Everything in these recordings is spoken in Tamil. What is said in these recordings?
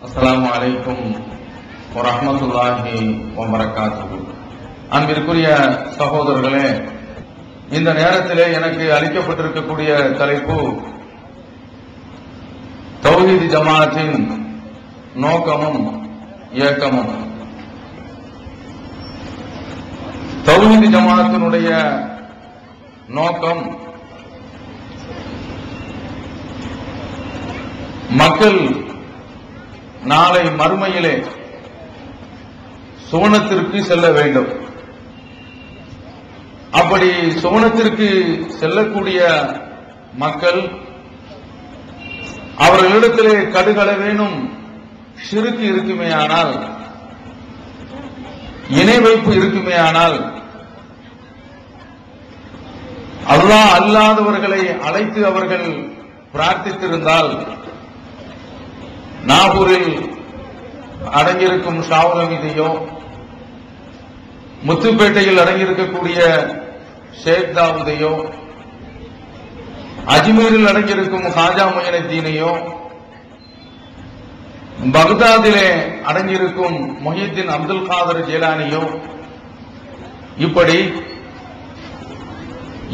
அஸ்ஸலாமு அலைக்கும் வரஹ்மத்துல்லாஹி வபரகாத்துஹு. அன்பிற்குரிய சகோதரர்களே, இந்த நேரத்திலே எனக்கு அளிக்கப்பட்டிருக்கக்கூடிய தலைப்பு தௌஹீத் ஜமாஅத்தின் நோக்கமும் இயக்கமும். தௌஹீத் ஜமாஅத்தினுடைய நோக்கம் மக்கள் நாளை மறுமையிலே சுவனத்திற்கு செல்ல வேண்டும். அப்படி சுவனத்திற்கு செல்லக்கூடிய மக்கள் அவர்களிடத்திலே கடுகளவேனும் ஷிர்க் இருக்குமேயானால், இணை வைப்பு இருக்குமேயானால், அல்லாஹ் அல்லாதவர்களை அழைத்து அவர்கள் பிரார்த்தித்திருந்தால், நாகூரில் அடங்கியிருக்கும் ஷாவுலமிதையோ, முத்துப்பேட்டையில் அடங்கியிருக்கக்கூடிய ஷேக் தாவூதையோ, அஜ்மீரில் அடங்கியிருக்கும் ஹாஜா மொயினுத்தீனையோ, பக்தாதிலே அடங்கியிருக்கும் முஹியுத்தீன் அப்துல் காதர் ஜீலானியோ, இப்படி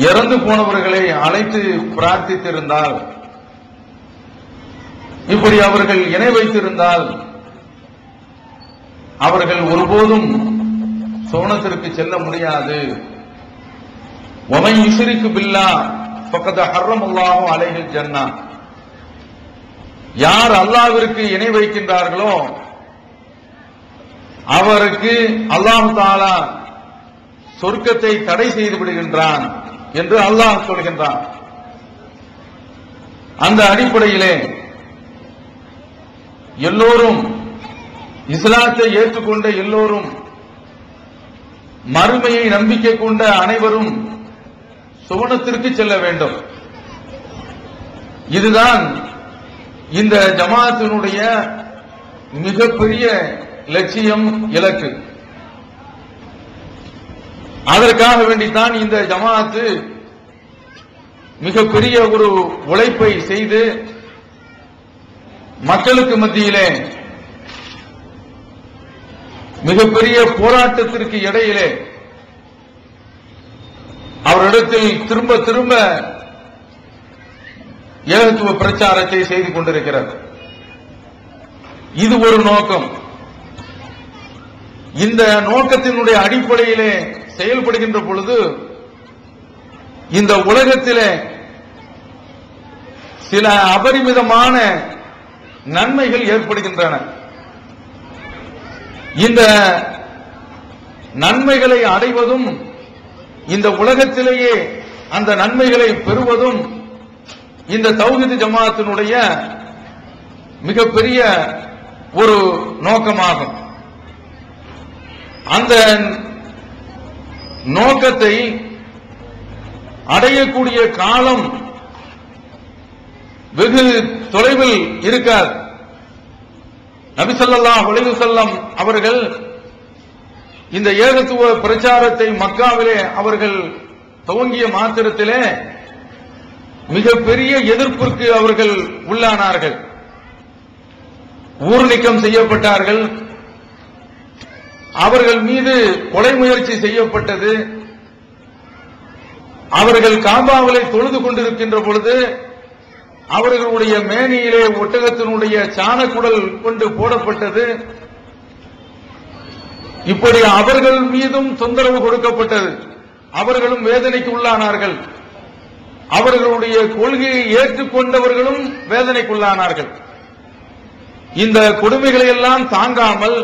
இறந்து போனவர்களை அழைத்து பிரார்த்தித்திருந்தால், இப்படி அவர்கள் இணை வைத்திருந்தால், அவர்கள் ஒருபோதும் சுவனத்திற்கு செல்ல முடியாது. வமன் யுஷ்ரிக் பில்லாஹ் ஃபக்கத் ஹர்ரமல்லாஹு அலைஹில் ஜன்னah. யார் அல்லாஹ்விற்கு இணை வைக்கின்றார்களோ அவருக்கு அல்லாஹ் தஆலா சொர்க்கத்தை தடை செய்து விடுகின்றான் என்று அல்லாஹ் சொல்கின்றான். அந்த அடிப்படையிலே எல்லோரும், இஸ்லாத்தை ஏற்றுக்கொண்ட எல்லோரும், மறுமையை நம்பிக்கை கொண்ட அனைவரும் சுவனத்திற்கு செல்ல வேண்டும். இதுதான் இந்த ஜமாஅத்தினுடைய மிகப்பெரிய லட்சியம், இலக்கு. அதற்காக வேண்டித்தான் இந்த ஜமாஅத்து மிகப்பெரிய ஒரு உழைப்பை செய்து மக்களுக்கு மத்தியிலே மிகப்பெரிய போராட்டத்திற்கு இடையிலே அவரிடத்தில் திரும்ப திரும்ப ஏகத்துவ பிரச்சாரத்தை செய்து கொண்டிருக்கிறது. இது ஒரு நோக்கம். இந்த நோக்கத்தினுடைய அடிப்படையிலே செயல்படுகின்ற பொழுது இந்த உலகத்திலே சில அபரிமிதமான நன்மைகள் ஏற்படுகின்றன. இந்த நன்மைகளை அடைவதும், இந்த உலகத்திலேயே அந்த நன்மைகளை பெறுவதும் இந்த தௌஹீத் ஜமாஅத்தினுடைய மிகப்பெரிய ஒரு நோக்கமாகும். அந்த நோக்கத்தை அடையக்கூடிய காலம் வெகு தொலைவில் இருக்காது. நபி ஸல்லல்லாஹு அலைஹி வஸல்லம் அவர்கள் இந்த ஏகத்துவ பிரச்சாரத்தை மக்காவிலே அவர்கள் துவங்கிய மாத்திரத்திலே மிகப்பெரிய எதிர்ப்பிற்கு அவர்கள் உள்ளானார்கள். ஊர் நீக்கம் செய்யப்பட்டார்கள். அவர்கள் மீது கொலை முயற்சி செய்யப்பட்டது. அவர்கள் காபாவிலே தொழுது கொண்டிருக்கின்ற பொழுது அவர்களுடைய மேனியிலே ஒட்டகத்தினுடைய சாணக்குடல் கொண்டு போடப்பட்டது. இப்படி அவர்கள் மீதும் தொந்தரவு கொடுக்கப்பட்டது. அவர்களும் வேதனைக்கு உள்ளானார்கள். அவர்களுடைய கொள்கையை ஏற்றுக்கொண்டவர்களும் வேதனைக்குள்ளானார்கள். இந்த கொடுமைகளை எல்லாம் தாங்காமல்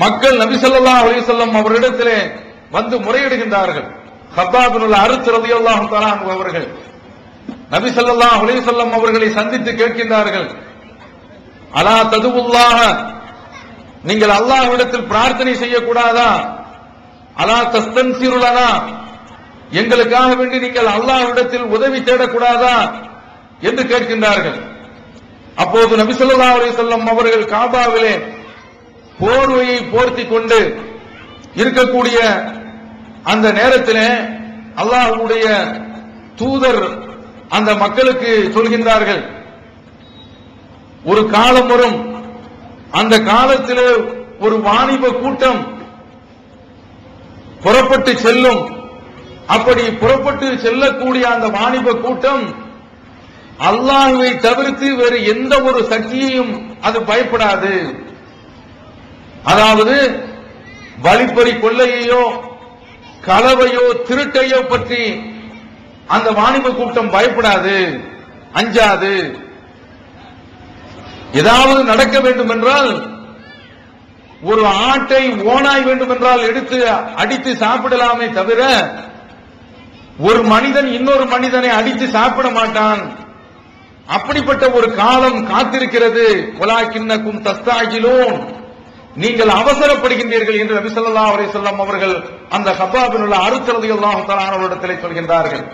மக்கள் நபி ஸல்லல்லாஹு அலைஹி வஸல்லம் அவரிடத்திலே வந்து முறையிடுகின்றார்கள். கத்தாப் பின் அர்த் ரலியல்லாஹு தஆலா அன்ஹு அவர்கள் நபி ஸல்லல்லாஹு அலைஹி வஸல்லம் அவர்களை சந்தித்து கேட்கின்றார்கள், அலா ததுல்லாஹ, நீங்கள் அல்லாஹ்விடத்தில் பிரார்த்தனை செய்யக்கூடாதா? அலா தஸ்தன்சிருலனா, எங்களுக்காக வேண்டி நீங்கள் அல்லாஹ்விடத்தில் உதவி தேடக்கூடாதா என்று கேட்கின்றார்கள். அப்போது நபி ஸல்லல்லாஹு அலைஹி வஸல்லம் அவர்கள் காபாவிலே போர்வையை போர்த்திக் கொண்டு இருக்கக்கூடிய அந்த நேரத்திலே அல்லாஹ்வுடைய தூதர் அந்த மக்களுக்கு சொல்கின்றார்கள், ஒரு காலம் வரும், அந்த காலத்தில் ஒரு வாணிப கூட்டம் புறப்பட்டு செல்லும். அப்படி புறப்பட்டு செல்லக்கூடிய அந்த வாணிப கூட்டம் அல்லாஹ்வை தவிர்த்து வேறு எந்த ஒரு சக்தியையும் அது பயப்படாது. அதாவது வழிப்பறி கொள்ளையோ களவையோ திருட்டையோ பற்றி அந்த வாணிப கூட்டம் பயப்படாது, அஞ்சாது. ஏதாவது நடக்க வேண்டும் என்றால், ஒரு ஆட்டை ஓனாய் வேண்டும் என்றால் எடுத்து அடித்து சாப்பிடலாமே தவிர ஒரு மனிதன் இன்னொரு மனிதனை அடித்து சாப்பிட மாட்டான். அப்படிப்பட்ட ஒரு காலம் காத்திருக்கிறது. வலாக்கின்னக்கும் தஸ்தாஜிலூன், நீங்கள் அவசரப்படுகின்றீர்கள் என்று நபி ஸல்லல்லாஹு அலைஹி வஸல்லம் அவர்கள் அந்த ஹப்பாபினுள்ள அருத் ரலியல்லாஹு தஆலா அவர்களிடத்தில் சொல்கின்றார்கள்.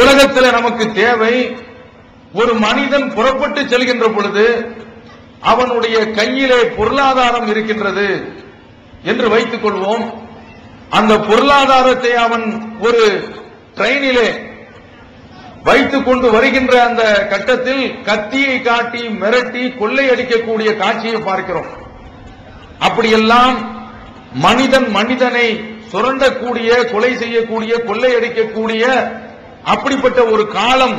உலகத்தில் நமக்கு தேவை, ஒரு மனிதன் புறப்பட்டு செல்கின்ற பொழுது அவனுடைய கையிலே பொருளாதாரம் இருக்கின்றது என்று வைத்துக் கொள்வோம். அந்த பொருளாதாரத்தை அவன் ஒரு ட்ரெயினிலே வைத்துக் கொண்டு வருகின்ற அந்த கட்டத்தில் கத்தியை காட்டி மிரட்டி கொள்ளையடிக்கக்கூடிய காட்சியை பார்க்கிறோம். அப்படியெல்லாம் மனிதன் மனிதனை சுரண்டக்கூடிய, கொலை செய்யக்கூடிய, கொள்ளையடிக்கக்கூடிய அப்படிப்பட்ட ஒரு காலம்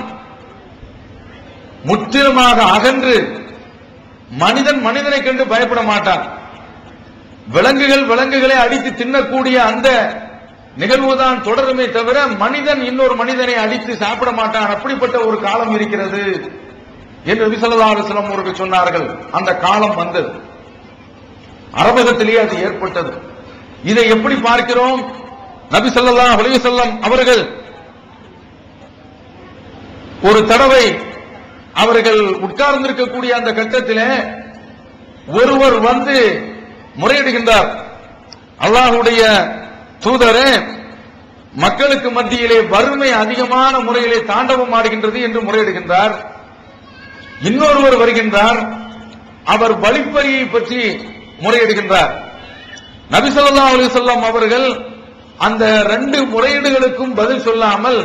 முற்றிலுமாக அகன்று மனிதன் மனிதனை கண்டு பயப்பட மாட்டான். விலங்குகள் விலங்குகளை அடித்து தின்னக்கூடிய அந்த நிகழ்வுதான் தொடருமே தவிர மனிதன் இன்னொரு மனிதனை அடித்து சாப்பிட மாட்டான். அப்படிப்பட்ட ஒரு காலம் இருக்கிறது என்று நபி ஸல்லல்லாஹு அலைஹி வஸல்லம் அவர்கள் சொன்னார்கள். அந்த காலம் வந்தது, அரபகத்திலேயே அது ஏற்பட்டது. இதை எப்படி பார்க்கிறோம்? நபி ஸல்லல்லாஹு அலைஹி வஸல்லம் அவர்கள் ஒரு தடவை அவர்கள் உட்கார்ந்திருக்கக்கூடிய அந்த கட்டத்திலே ஒருவர் வந்து முறையிடுகின்றார். அல்லாஹ்வுடைய தூதரே, மக்களுக்கு மத்தியிலே வறுமை அதிகமான முறையிலே தாண்டவம் ஆடுகின்றது என்று முறையிடுகின்றார். இன்னொருவர் வருகின்றார், அவர் வழிப்பறியை பற்றி முறையிடுகின்றார். நபி ஸல்லல்லாஹு அலைஹி வஸல்லம் அவர்கள் அந்த ரெண்டு முறையீடுகளுக்கும் பதில் சொல்லாமல்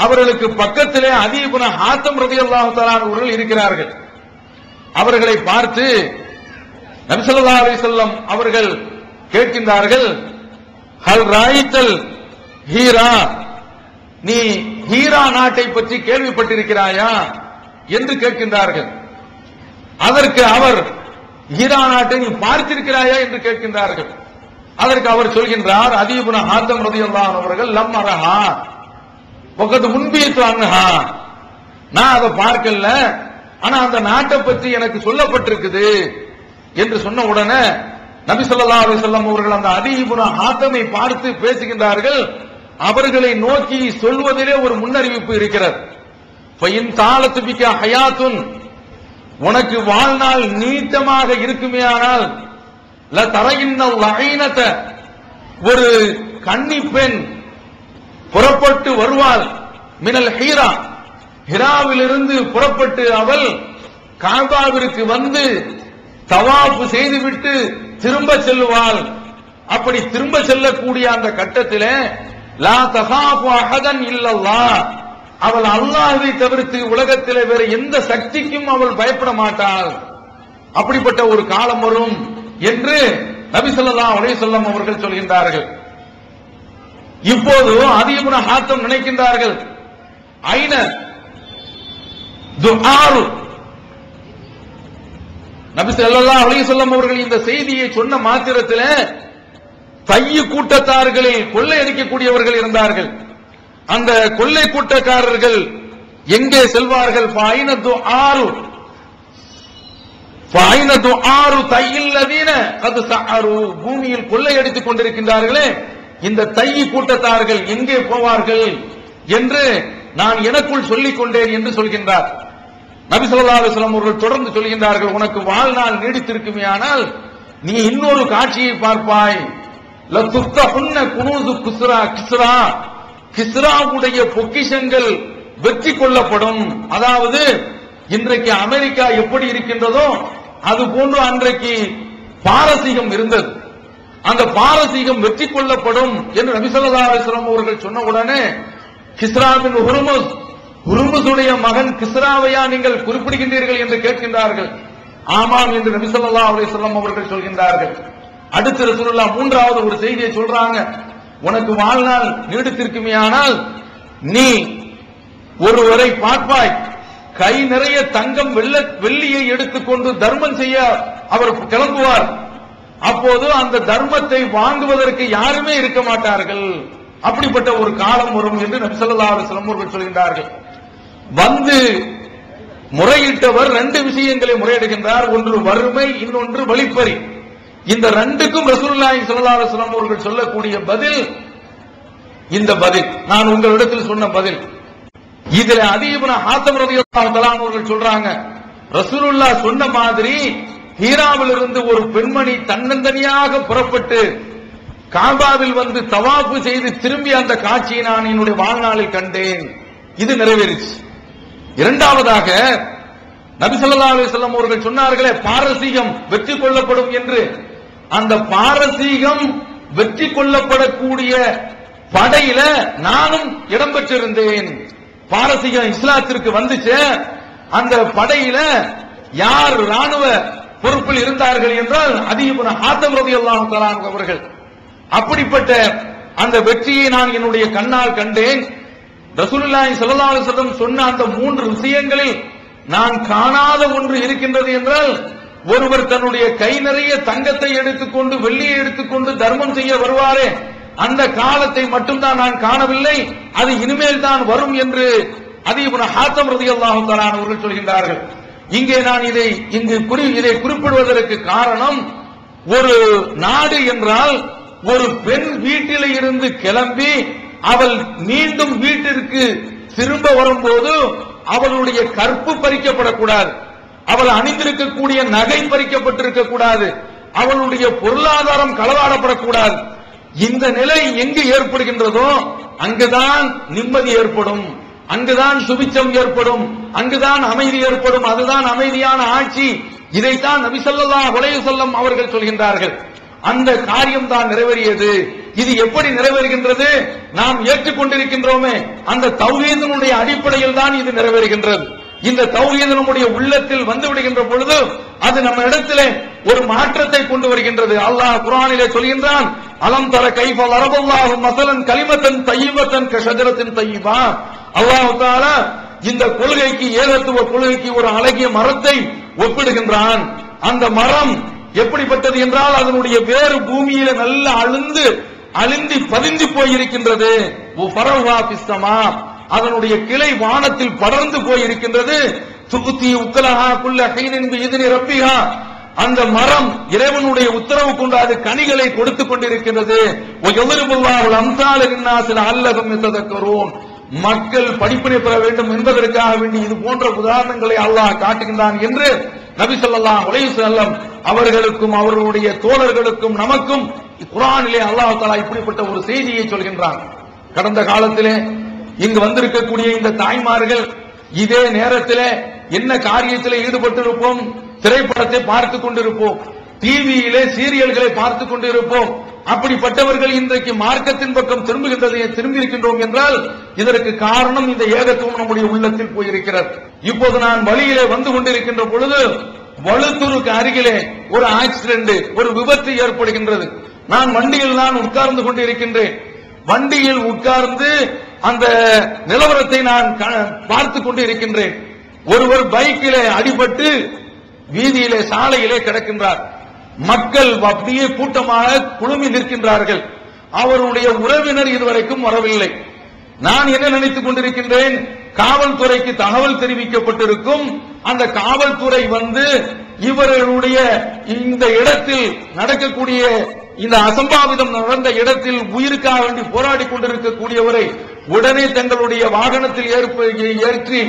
அவர்களுக்கு பக்கத்திலே அதீ இப்னு ஹாத்திம் ரலியல்லாஹு தஆலா அவர்கள் இருக்கிறார்கள். அவர்களை பார்த்து நபி ஸல்லல்லாஹு அலைஹி வஸல்லம் அவர்கள் கேட்கின்றார்கள், ஹல் ராயித்தல் ஹீரா, நீ ஹீரா நாட்டை பற்றி கேள்விப்பட்டிருக்கிறாயா என்று கேட்கின்றார்கள். அதற்கு அவர், ஹீரா நாட்டை நீ பார்த்திருக்கிறாயா என்று கேட்கின்றார்கள். அதற்கு அவர் சொல்கின்றார், அதீ இப்னு ஹாத்திம் ரலியல்லாஹு அவர்கள், லம் அரஹா வகத் முன்பியத்து அன்ஹா, நான் அதை பார்க்கல, ஆனா அந்த நாட்டை பற்றி எனக்கு சொல்லப்பட்டிருக்குது என்று சொன்ன உடனே நபி ஸல்லல்லாஹு அலைஹி வஸல்லம் அவர்கள் அந்த அதீ இப்னு ஹாத்திமை பார்த்து பேசுகின்றார்கள். அவர்களை நோக்கி சொல்வதிலே ஒரு முன்னறிவிப்பு இருக்கிறது. ஃபைன் தாலத்து பிக ஹயாத்துன், உனக்கு வாழ்நாள் நீட்டமாக இருக்குமேயானால் ல தரையின்னல் லஈனத, ஒரு கன்னி பெண் புறப்பட்டு வருவாள், மினல் ஹீரா, ஹிராவிலிருந்து புறப்பட்டு அவள் காபாவிற்கு வந்து தவாஃப் செய்துவிட்டு திரும்ப செல்லுவாள். அப்படி திரும்ப செல்லக்கூடிய அந்த கட்டத்திலே லா தகாஃபு அஹதன் இல்லல்லாஹ், அவள் அல்லாஹ்வை தவிர்த்து உலகத்திலே வேறு எந்த சக்திக்கும் அவள் பயப்பட மாட்டாள். அப்படிப்பட்ட ஒரு காலம் வரும் என்று நபி ஸல்லல்லாஹு அலைஹி வஸல்லம் அவர்கள் சொல்கின்றார்கள். இப்போது அதீ இப்னு ஹாத்திம் நினைக்கின்றார்கள், ஐன துஆரு, நபி ஸல்லல்லாஹு அலைஹி வஸல்லம் அவர்கள் இந்த செய்தியை சொன்ன மாத்திரத்தில் தையு கூட்டத்தார்களில் கொள்ளையடிக்கக்கூடியவர்கள் இருந்தார்கள். அந்த கொள்ளை கூட்டக்காரர்கள் எங்கே செல்வார்கள்? ஃபைன துஆரு, ஃபைன துஆரு தையில்லதீன கத் சஅரு, பூமியில் கொள்ளையடித்துக் கொண்டிருக்கின்றார்களே இந்த தையி கூட்டத்தார்கள் எங்கே போவார்கள் என்று நான் எனக்குள் சொல்லிக் கொண்டேன் என்று சொல்கின்றார். நபி ஸல்லல்லாஹு அலைஹி வஸல்லம் அவர்கள் தொடர்ந்து சொல்கின்றார்கள், உனக்கு வாழ்நாள் நீடித்திருக்குமேயானால் நீ இன்னொரு காட்சியை பார்ப்பாய். லதுஃப்தஹுன்ன குனூசு கிஸ்ரா, கிஸ்ரா, கிஸ்ராவுடைய பொக்கிஷங்கள் வெற்றி கொள்ளப்படும். அதாவது இன்றைக்கு அமெரிக்கா எப்படி இருக்கின்றதோ அது போன்று அன்றைக்கு பாரசீகம் இருந்தது. அந்த பாரசீகம் வெற்றி கொள்ளப்படும் என்று நபி ஸல்லல்லாஹு அலைஹி வஸல்லம் அவர்கள் சொன்ன உடனே கிஸ்ரா பின் ஹுர்முஸ் குருமுசுடைய மகன் கிஸ்ராவையா நீங்கள் குறிப்பிடுகின்றீர்கள் என்று கேட்கின்றார்கள். ஆமாம் என்று நபி ஸல்லல்லாஹு அலைஹி வஸல்லம் அவர்கள் சொல்கின்றார்கள். அடுத்து ரசூலுல்லாஹ் மூன்றாவது ஒரு செய்தியை சொல்றாங்க. உனக்கு வாழ்நாள் நீடித்திருக்குமேயானால் நீ ஒருவரை பார்ப்பாய், கை நிறைய தங்கம் வெள்ளியை எடுத்துக்கொண்டு தர்மம் செய்ய அவர் கிளம்புவார். அப்போது அந்த தர்மத்தை வாங்குவதற்கு யாருமே இருக்க மாட்டார்கள். அப்படிப்பட்ட ஒரு காலம் வரும் என்று நபி ஸல்லல்லாஹு அலைஹி வஸல்லம் அவர்கள் சொல்கின்றார்கள். வந்து முறையிட்டவர் ரெண்டு விஷயங்களை முறையிடுகின்றார். ஒன்று வறுமை, இன்னொன்று வழிப்பறி. இந்த ரெண்டுக்கும் ரசூலுல்லாஹி ஸல்லல்லாஹு அலைஹி வஸல்லம் அவர்கள் சொல்லக்கூடிய பதில் இந்த பதில், நான் உங்களிடத்தில் சொன்ன பதில். இதுல அதி இப்னு ஹாத்திம் ரலியல்லாஹு தஆலா அவர்கள் சொல்றாங்க, ரசூலுல்லாஹ் சொன்ன மாதிரி ஹீராவிலிருந்து ஒரு பெண்மணி தன்னந்தனியாக புறப்பட்டு காபாவில் வந்து தவாஃப் செய்து திரும்பி அந்த காட்சியை நான் என்னுடைய வாழ்நாளில் கண்டேன். இது நிறைவேறிச்சு. இரண்டாவதாக நபி ஸல்லல்லாஹு அலைஹி வஸல்லம் அவர்கள் சொன்னார்களே பாரசீகம் வெற்றி கொள்ளப்படும் என்று, அந்த பாரசீகம் வெற்றி கொள்ளப்படக்கூடிய படையில நானும் இடம்பெற்றிருந்தேன். பாரசீகம் இஸ்லாத்திற்கு வந்துச்சு, அந்த படையில யார் ராணுவ பொறுப்பில் இருந்தார்கள் என்றால் அதி இப்னு ஹாத்திம் ரலியல்லாஹு தஆலா அவர்கள். அப்படிப்பட்ட அந்த வெற்றியை நான் என்னுடைய கண்ணால் கண்டேன். ரசூலுல்லாஹி ஸல்லல்லாஹு அலைஹி வஸல்லம் சொன்ன அந்த மூன்று விஷயங்களில் நான் காணாத ஒன்று இருக்கின்றது என்றால், ஒருவர் தன்னுடைய கை நிறைய தங்கத்தை எடுத்துக்கொண்டு வெள்ளியை எடுத்துக்கொண்டு தர்மம் செய்ய வருவாரே, அந்த காலத்தை மட்டும்தான் நான் காணவில்லை, அது இனிமேல் தான் வரும் என்று அதி இப்னு ஹாத்திம் ரலியல்லாஹு தஆலா அவர்கள் சொல்கின்றார்கள். இங்கே நான் இதை குறிப்பிடுவதற்கு காரணம், ஒரு நாடு என்றால் ஒரு பெண் வீட்டில் இருந்து கிளம்பி அவள் மீண்டும் வீட்டிற்கு திரும்ப வரும்போது அவளுடைய கற்பு பறிக்கப்படக்கூடாது, அவள் அணிந்திருக்கக்கூடிய நகை பறிக்கப்பட்டிருக்க கூடாது, அவளுடைய பொருளாதாரம் களவாடப்படக்கூடாது. இந்த நிலை எங்கு ஏற்படுகின்றதோ அங்குதான் நிம்மதி ஏற்படும், அங்குதான் சுபிச்சம் ஏற்படும், அங்குதான் அமைதி ஏற்படும். அதுதான் அமைதியான ஆட்சி. இதைத்தான் நபி ஸல்லல்லாஹு அலைஹி வஸல்லம் அவர்கள் சொல்கின்றார்கள். அந்த காரியம் தான் நிறைவேறியது. இது எப்படி நிறைவேறுகின்றது? நாம் ஏற்றுக்கொண்டிருக்கின்றோமே அந்த தௌஹீதினுடைய அடிப்படையில் தான் இது நிறைவேறுகின்றது. இந்த தௌஹீத் நம்முடைய உள்ளத்தில் வந்து விடுகின்ற பொழுது அது நம்ம இடத்திலே ஒரு மாற்றத்தை கொண்டு வருகின்றது. அல்லாஹ் குர்ஆனிலே சொல்கின்றான், அலம் தர கைஃப லரபல்லாஹு மஸலன் கலிமத்தன் தய்யிபத்தன் கஷஜரத்தின் தய்யிபா. அல்லாஹ் தஆலா இந்த கொள்கைக்கு, ஏகத்துவ கொள்கைக்கு ஒரு அழகிய மரத்தை ஒப்பிடுகின்றான். அந்த மரம் எப்படிப்பட்டது என்றால் அதனுடைய வேறு பூமியில நல்ல அழுந்தி பதிந்து போயிருக்கின்றது. அதனுடைய கிளை வானத்தில் படர்ந்து போயிருக்கின்றது. துகுத்தி உக்கலஹா குல்ல ஹைனின் பிஇذن ரப்பிஹா. அந்த மரம் இறைவனுடைய உத்தரவு கொண்டு அது கனிகளை கொடுத்துக் கொண்டிருக்கின்றது. வயதுருபுல்லாஹுல் அம்சால லின்னாஸி லஅல்லஹும் யததக்கரூன். மக்கள் படிப்பினை பெற வேண்டும் என்பதற்காக வேண்டி இது போன்ற உதாரணங்களை அல்லாஹ் காட்டுகின்றான் என்று நபி ஸல்லல்லாஹு அலைஹி வஸல்லம் அவர்களுக்கும் அவர்களுடைய தோழர்களுக்கும் நமக்கும் குர்ஆனிலே அல்லாஹ் தஆலா இப்படிப்பட்ட ஒரு செய்தியை சொல்கின்றான். கடந்த காலத்திலே இங்கு வந்திருக்கக்கூடிய இந்த தாய்மார்கள் இதே நேரத்திலே என்ன காரியத்திலே ஈடுபட்டிருப்போம்? திரைப்படத்தை பார்த்துக் கொண்டிருப்போம், டிவியிலே சீரியல்களை பார்த்துக் கொண்டிருப்போம். அப்படிப்பட்டவர்கள் இன்றைக்கு மார்க்கத்தின் பக்கம் திரும்பி இருக்கின்றோம் என்றால் இதற்கு காரணம் இந்த ஏகத்துவம் நம்முடைய உள்ளத்தில் போயிருக்கிறது. இப்போது நான் வழியிலே வந்து கொண்டிருக்கின்ற பொழுது வழுத்தூருக்கு அருகிலே ஒரு ஆக்சிடென்ட், ஒரு விபத்து ஏற்படுகின்றது. நான் வண்டியில் உட்கார்ந்து கொண்டிருக்கின்றேன். வண்டியில் உட்கார்ந்து அந்த நிலவரத்தை நான் பார்த்துக் கொண்டு இருக்கின்றேன். ஒருவர் பைக்கிலே அடிபட்டு வீதியிலே சாலையிலே கிடக்கின்றார். மக்கள் அப்படியே கூட்டமாக குழுமி நிற்கின்றார்கள். அவருடைய உறவினர் இதுவரைக்கும் வரவில்லை. நான் என்ன நினைத்துக் கொண்டிருக்கின்றேன், காவல்துறைக்கு தகவல் தெரிவிக்கப்பட்டிருக்கும், அந்த காவல்துறை வந்து இவர்களுடைய இந்த இடத்தில் நடக்கக்கூடிய இந்த அசம்பாவிதம் நடந்த இடத்தில் உயிருக்காக வேண்டி போராடி கொண்டிருக்கக்கூடியவரை உடனே தங்களுடைய வாகனத்தில் ஏற்றி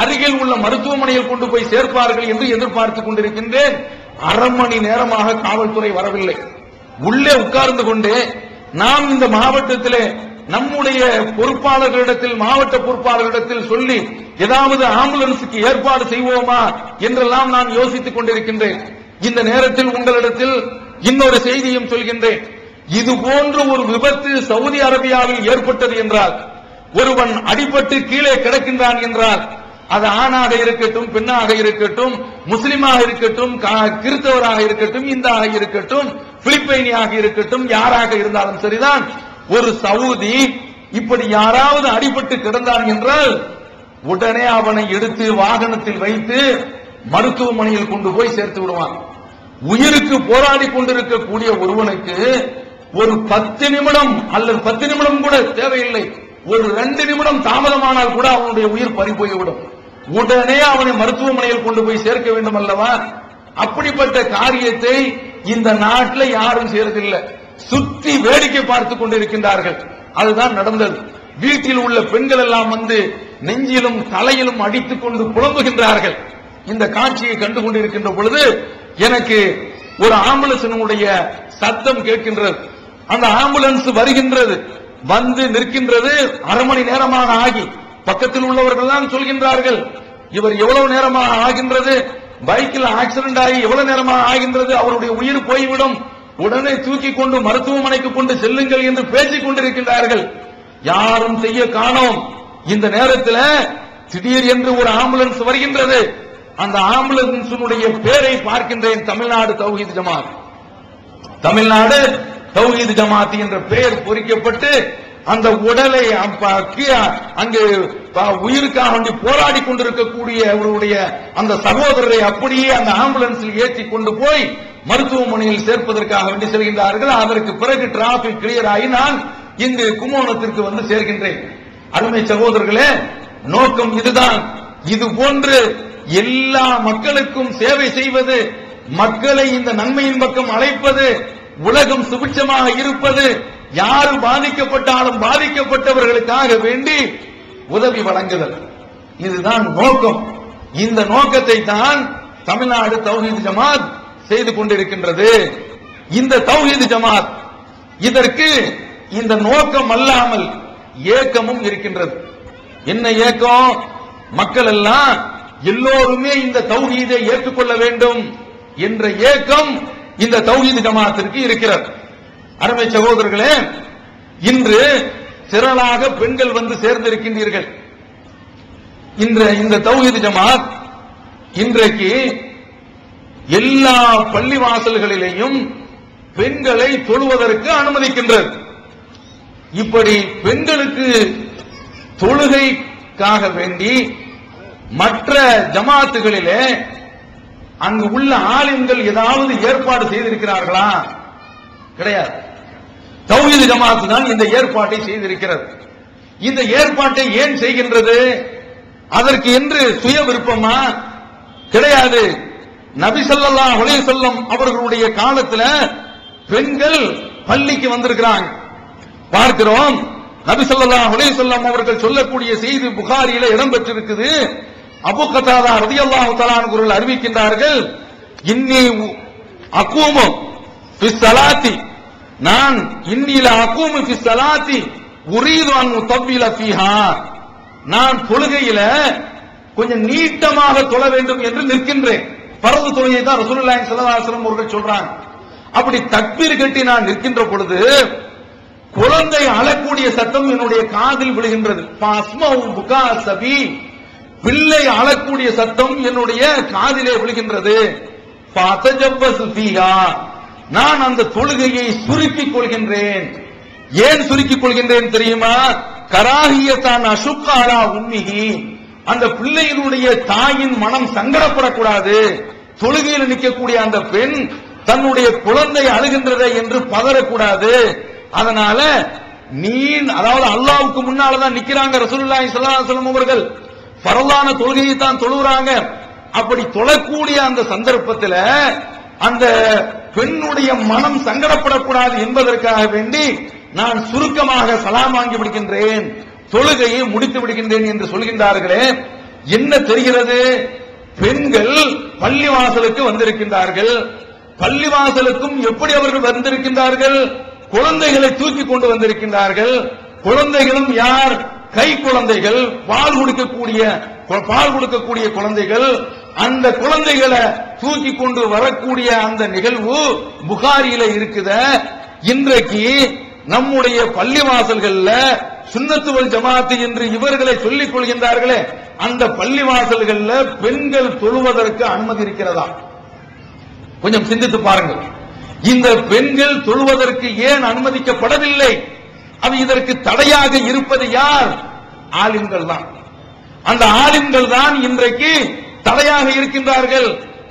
அருகில் உள்ள மருத்துவமனையில் கொண்டு போய் சேர்ப்பார்கள் என்று எதிர்பார்த்துக் கொண்டிருக்கின்றேன். அரை மணி நேரமாக காவல்துறை வரவில்லை. உள்ளே உட்கார்ந்து கொண்டே நாம் இந்த மாவட்டத்திலே நம்முடைய பொறுப்பாளர்களிடத்தில், மாவட்ட பொறுப்பாளர்களிடத்தில் சொல்லி ஏதாவது ஆம்புலன்ஸுக்கு ஏற்பாடு செய்வோமா என்றெல்லாம் நான் யோசித்துக் கொண்டிருக்கின்றேன். இந்த நேரத்தில் உங்களிடத்தில் இன்னொரு செய்தியும் சொல்கின்றேன். இது போன்ற ஒரு விபத்து சவுதி அரேபியாவில் ஏற்பட்டது என்றால் ஒருவன் அடிபட்டு கீழே கிடக்கின்றான் என்றால் அது ஆணாக இருக்கட்டும், பெண்ணாக இருக்கட்டும், முஸ்லிமாக இருக்கட்டும், கிறிஸ்தவராக இருக்கட்டும், இந்தாக இருக்கட்டும், பிலிப்பைனியாக இருக்கட்டும், யாராக இருந்தாலும் சரிதான், ஒரு சவுதி இப்படி யாராவது அடிபட்டு கிடந்தான் என்றால் உடனே அவனை எடுத்து வாகனத்தில் வைத்து மருத்துவமனையில் கொண்டு போய் சேர்த்து விடுவான். உயிருக்கு போராடி கொண்டிருக்கக்கூடிய ஒருவனுக்கு ஒரு 10 நிமிடம் அல்லது 10 நிமிடம் கூட தேவையில்லை, ஒரு 2 நிமிடம் தாமதமானால் கூட அவனுடைய உயிர் பறி போய்விடும். உடனே அவனை மருத்துவமனையில் கொண்டு போய் சேர்க்க வேண்டும் அல்லவா? அப்படிப்பட்ட காரியத்தை இந்த நாட்டில் யாரும் செய்யறதில்லை. சுற்றி வேடிக்கை பார்த்துக் கொண்டிருக்கின்றார்கள். அதுதான் நடந்தது. வீட்டில் உள்ள பெண்கள் எல்லாம் வந்து நெஞ்சிலும் தலையிலும் அடித்துக் கொண்டு புலம்புகின்றார்கள். இந்த காட்சியை கண்டு கொண்டிருக்கின்ற பொழுது எனக்கு ஒரு ஆம்புலன்ஸினுடைய சத்தம் கேட்கின்றது. அந்த ஆம்புலன்ஸ் வருகின்றது, வந்து நிற்கின்றது. அரை மணி நேரமாக ஆகி பக்கத்தில் உள்ளவர்கள் தான் சொல்கின்றார்கள், இவர் எவ்வளவு நேரமாக ஆகின்றது, பைக்கில் ஆக்சிடென்ட் ஆகி எவ்வளவு நேரமாக ஆகின்றது, அவருடைய உயிர் போய்விடும், உடனே தூக்கி கொண்டு மருத்துவமனைக்கு கொண்டு செல்லுங்கள் என்று பேசிக் கொண்டிருக்கின்றார்கள். யாரும் செய்ய காணோம். இந்த நேரத்தில் திடீர் என்று ஒரு ஆம்புலன்ஸ் வருகின்றது. அந்த ஆம்புலன்ஸினுடைய பேரை பார்க்கின்றேன், தமிழ்நாடு தௌஹீத் ஜமாத். தமிழ்நாடு தௌஹீத் ஜமாத் என்ற பெயர் பொறிக்கப்பட்டு அந்த உடலை அங்கு உயிருக்காக வேண்டி போராடி கொண்டிருக்கக்கூடிய அவருடைய அந்த சகோதரரை அப்படியே அந்த ஆம்புலன்ஸில் ஏற்றி கொண்டு போய் மருத்துவமனையில் சேர்ப்பதற்காக வேண்டி செல்கின்றார்கள். அதற்கு பிறகு டிராபிக் கிளியர் ஆகி நான் இங்கு கும்பகோணத்திற்கு வந்து சேர்கின்றேன். அருமை சகோதரர்களே, நோக்கம் இதுதான். இது போன்று எல்லா மக்களுக்கும் சேவை செய்வது, மக்களை இந்த நன்மையின் பக்கம் அழைப்பது, உலகம் சுபிட்சமாக இருப்பது, யாரு பாதிக்கப்பட்டாலும் பாதிக்கப்பட்டவர்களுக்காக வேண்டி உதவி வழங்குதல், இதுதான் நோக்கம். இந்த நோக்கத்தை தான் தமிழ்நாடு தௌஹீத் ஜமாத் செய்து கொண்டிருக்கின்றது. இந்த தௌஹீத் ஜமாத் இதற்கு இந்த நோக்கம் அல்லாமல் ஏக்கமும் இருக்கின்றது. என்ன ஏக்கம்? மக்கள் எல்லாம் எல்லோருமே இந்த தௌஹீதை ஏற்றுக்கொள்ள வேண்டும் என்ற ஏக்கம் இந்த தௌஹீத் ஜமாத்திற்கு இருக்கிறது. அருமை சகோதரர்களே, இன்று திரளாக பெண்கள் வந்து சேர்ந்திருக்கின்றீர்கள். இந்த தௌஹீத் ஜமாத் இன்றைக்கு எல்லா பள்ளிவாசல்களிலேயும் பெண்களை தொழுவதற்கு அனுமதிக்கின்றது. இப்படி பெண்களுக்கு தொழுகைக்காக வேண்டி மற்ற ஜமாத்துகளிலே அங்கு உள்ள ஆலிம்கள் ஏதாவது ஏற்பாடு செய்திருக்கிறார்களா? கிடையாது. தௌஹீத் ஜமாத் தான் இந்த ஏற்பாட்டை செய்திருக்கிறது. இந்த ஏற்பாட்டை ஏன் செய்கின்றது? அதற்கு என்று சுய விருப்பமா? கிடையாது. நபி ஸல்லல்லாஹு அலைஹி வஸல்லம் அவர்களுடைய காலத்துல பெண்கள் பள்ளிக்கு வந்திருக்கிறாங்க. பார்க்கிறோம், நபி ஸல்லல்லாஹு அலைஹி வஸல்லம் அவர்கள் சொல்லக்கூடிய செய்தி புகாரியில இடம்பெற்றிருக்குது. அபூ கதாதா ரலியல்லாஹு தஆலா அவர்கள் அறிவிக்கின்றார்கள், இன்னி அகூமு ஃபிஸ் ஸலாத்தி, நான் இன்னில அகூமு ஃபிஸ் ஸலாத்தி உரீது அன் உதவ்வில ஃபீஹா, நான் தொழுகையில கொஞ்சம் நீட்டமாக தொழ வேண்டும் என்று நிற்கின்றேன். பரது தொழுகை தான் ரசூலுல்லாஹி ஸல்லல்லாஹு அலைஹி வஸல்லம் அவர்கள் சொல்றாங்க. அப்படி தக்பீர் கட்டி நான் நிற்கின்ற பொழுது குழந்தை அழக்கூடிய சத்தம் என்னுடைய காதில் விழுகின்றது. பிள்ளை அழக்கூடிய சத்தம் என்னுடைய காதிலே விழுகின்றது. நான் அந்த தொழுகையை சுருக்கிக் கொள்கின்றேன். ஏன் சுருக்கிக் கொள்கின்றேன் தெரியுமா? கராஹியத்தான் அசுக்காரா உம்மிஹி, அந்த பிள்ளையினுடைய தாயின் மனம் சங்கடப்படக்கூடாது. தொழுகையில் நிற்கக்கூடிய அந்த பெண் தன்னுடைய குழந்தை அழுகின்றதை என்று பதறக்கூடாது. அதனால அதாவது அல்லாஹ்வுக்கு முன்னாலதான் நிக்கிறாங்க ரசூலுல்லாஹி ஸல்லல்லாஹு அலைஹி வஸல்லம் அவர்கள், ஃபர்லான தொழுகையை தான் தொழுகிறாங்க. அப்படி தொழக்கூடிய அந்த சந்தர்ப்பத்தில் அந்த பெண்ணுடைய மனம் சங்கடப்படக்கூடாது என்பதற்காக வேண்டி நான் சுருக்கமாக சலாம் வாங்கி விடுகின்றேன், தொழுகையை முடித்து விடுகின்றேன் என்று சொல்கின்றார்களே. என்ன தெரிகிறது? பெண்கள் பள்ளிவாசலுக்கு வந்திருக்கின்றார்கள். பள்ளிவாசலுக்கும் எப்படி அவர்கள் வந்திருக்கின்றார்கள்? குழந்தைகளை தூக்கி கொண்டு வந்திருக்கின்றார்கள். குழந்தைகளும் யார்? கை குழந்தைகள், பால் கொடுக்கக்கூடிய குழந்தைகள். அந்த குழந்தைகளை தூக்கி கொண்டு வரக்கூடிய அந்த நிகழ்வு புகாரியில இருக்குத. இன்றைக்கு நம்முடைய பள்ளிவாசல்கள்ல சுன்னத்து வல் ஜமாஅத் என்று இவர்களை சொல்லிக் கொள்கின்றார்களே, அந்த பள்ளிவாசல்கள்ல பெண்கள் தொழுவதற்கு அனுமதி இருக்கிறதா? கொஞ்சம் சிந்தித்து பாருங்கள். இந்த பெண்கள் தொழுவதற்கு ஏன் அனுமதிக்கப்படவில்லை? அது இதற்கு தடையாக இருப்பது யார்? ஆலிம்கள் தான். அந்த ஆலிம்கள் தான் இன்றைக்கு தடையாக இருக்கின்றார்கள்.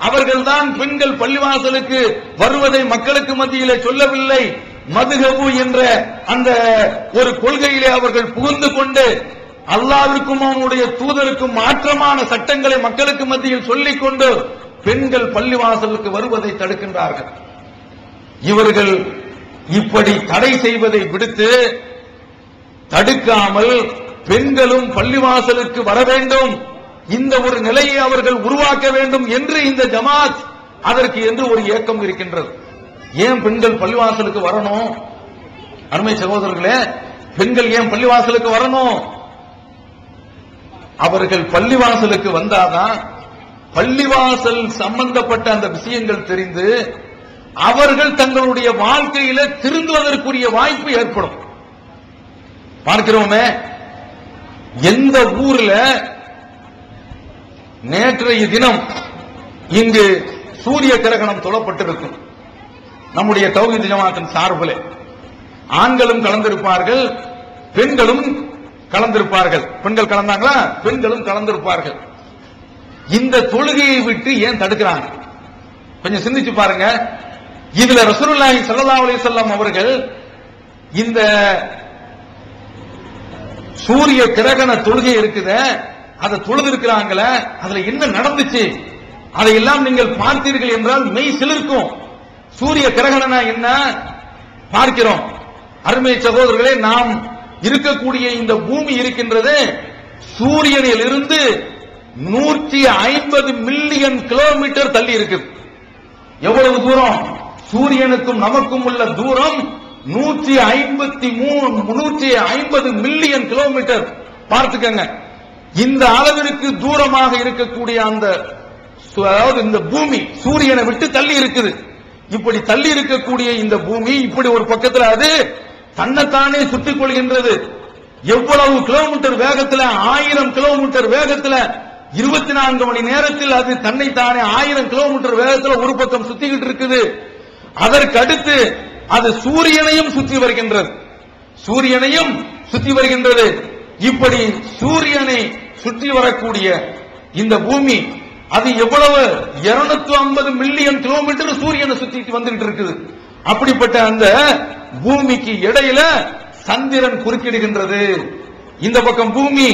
அவர்கள் தான் பெண்கள் பள்ளிவாசலுக்கு வருவதை மக்களுக்கு மத்தியிலே சொல்லவில்லை. மதுஹபு என்ற அந்த ஒரு கொள்கையிலே அவர்கள் புகுந்து கொண்டு அல்லாஹ்விற்கும் அவனுடைய தூதருக்கும் மாற்றமான சட்டங்களை மக்களுக்கு மத்தியில் சொல்லிக் கொண்டு பெண்கள் பள்ளிவாசலுக்கு வருவதை தடுக்கின்றார்கள். இவர்கள் இப்படி தடை செய்வதை விடுத்து தடுக்காமல் பெண்களும் பள்ளிவாசலுக்கு வர வேண்டும், இந்த ஒரு நிலையை அவர்கள் உருவாக்க வேண்டும் என்று இந்த ஜமாத் அதற்கு என்று ஒரு இயக்கம் இருக்கின்றது. ஏன் பெண்கள் பள்ளிவாசலுக்கு வரணும்? அருமை சகோதரர்களே, பெண்கள் ஏன் பள்ளிவாசலுக்கு வரணும்? அவர்கள் பள்ளிவாசலுக்கு வந்தாதான் பள்ளிவாசல் சம்பந்தப்பட்ட அந்த விஷயங்கள் தெரிந்து அவர்கள் தங்களுடைய வாழ்க்கையில திருந்துவதற்குரிய வாய்ப்பு ஏற்படும். பார்க்கிறோமே, எந்த ஊர்ல நேற்றைய தினம் இங்கு சூரிய கிரகணம் தொழப்பட்டிருக்கும், நம்முடைய தௌஹீத் ஜமாஅத்தின் சார்பில் ஆண்களும் கலந்திருப்பார்கள், பெண்களும் கலந்திருப்பார்கள். பெண்கள் கலந்தாங்களா? பெண்களும் கலந்திருப்பார்கள். இந்த தொழுகையை விட்டு ஏன் தடுக்கிறாங்க? கொஞ்சம் சிந்திச்சு பாருங்க. இதுல ரசூலுல்லாஹி ஸல்லல்லாஹு அலைஹி வஸல்லம் அவர்கள் இந்த சூரிய கிரகண தொழுகை இருக்குது, அதை தொழுது இருக்கிறாங்களே, அதுல என்ன நடந்துச்சு அதையெல்லாம் நீங்கள் பார்த்தீர்கள் என்றால் மெய் சிலிர்க்கும். சூரிய கிரகணனா என்ன பார்க்கிறோம். அருமை சகோதரர்களே, நாம் இருக்கக்கூடிய இந்த பூமி இருக்கின்றது சூரியனில் இருந்து 150 மில்லியன் கிலோமீட்டர் தள்ளி இருக்குது. எவ்வளவு தூரம்? சூரியனுக்கும் நமக்கும் உள்ள தூரம் 150 மில்லியன் கிலோமீட்டர். பார்த்துக்கங்க, இந்த அளவிற்கு தூரமாக இருக்கக்கூடிய அந்த இந்த பூமி சூரியனை விட்டு தள்ளி இருக்குது. இப்படி தள்ளி இருக்கக்கூடிய இந்த பூமி இப்படி ஒரு பக்கத்தில் அது தன்னைத்தானே சுற்றிக் கொள்கின்றது. எவ்வளவு கிலோமீட்டர் வேகத்தில்? 1000 கிலோமீட்டர் வேகத்தில் 24 மணி நேரத்தில் அது தன்னைத்தானே 1000 கிலோமீட்டர் வேகத்தில் ஒரு பக்கம் சுத்திக்கிட்டு இருக்குது. அதற்கு அடுத்து அது சூரியனையும் சுற்றி வருகின்றது. சூரியனையும் சுற்றி வருகின்றது. இப்படி சூரியனை சுற்றி வரக்கூடிய இந்த பூமி அது எவ்வளவு? 250 மில்லியன் கிலோமீட்டர் சூரியனை சுத்திட்டு வந்துட்டு இருக்குது. அப்படிப்பட்ட அந்த பூமிக்கு இடையில சந்திரன் குறுக்கிடுகின்றது. இந்த பக்கம் பூமி,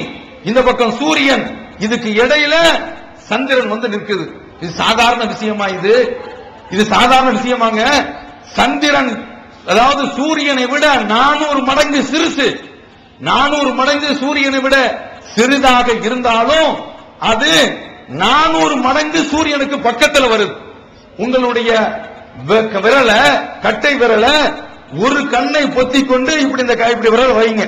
இந்த பக்கம் சூரியன், இதுக்கு இடையில சந்திரன் வந்து நிற்குது. இது சாதாரண விஷயமா? இது சாதாரண விஷயமாங்க? சந்திரன் அதாவது சூரியனை விட 400 மடங்கு சிறுசு. 400 மடங்கு சூரியனை விட சிறிதாக இருந்தாலும் அது 400 மடங்கு சூரியனுக்கு பக்கத்தில் வருது. உங்களுடைய விரல, கட்டை விரல ஒரு கண்ணை பொத்திக் கொண்டு இப்படி இந்த இப்படி விரல் வைங்க.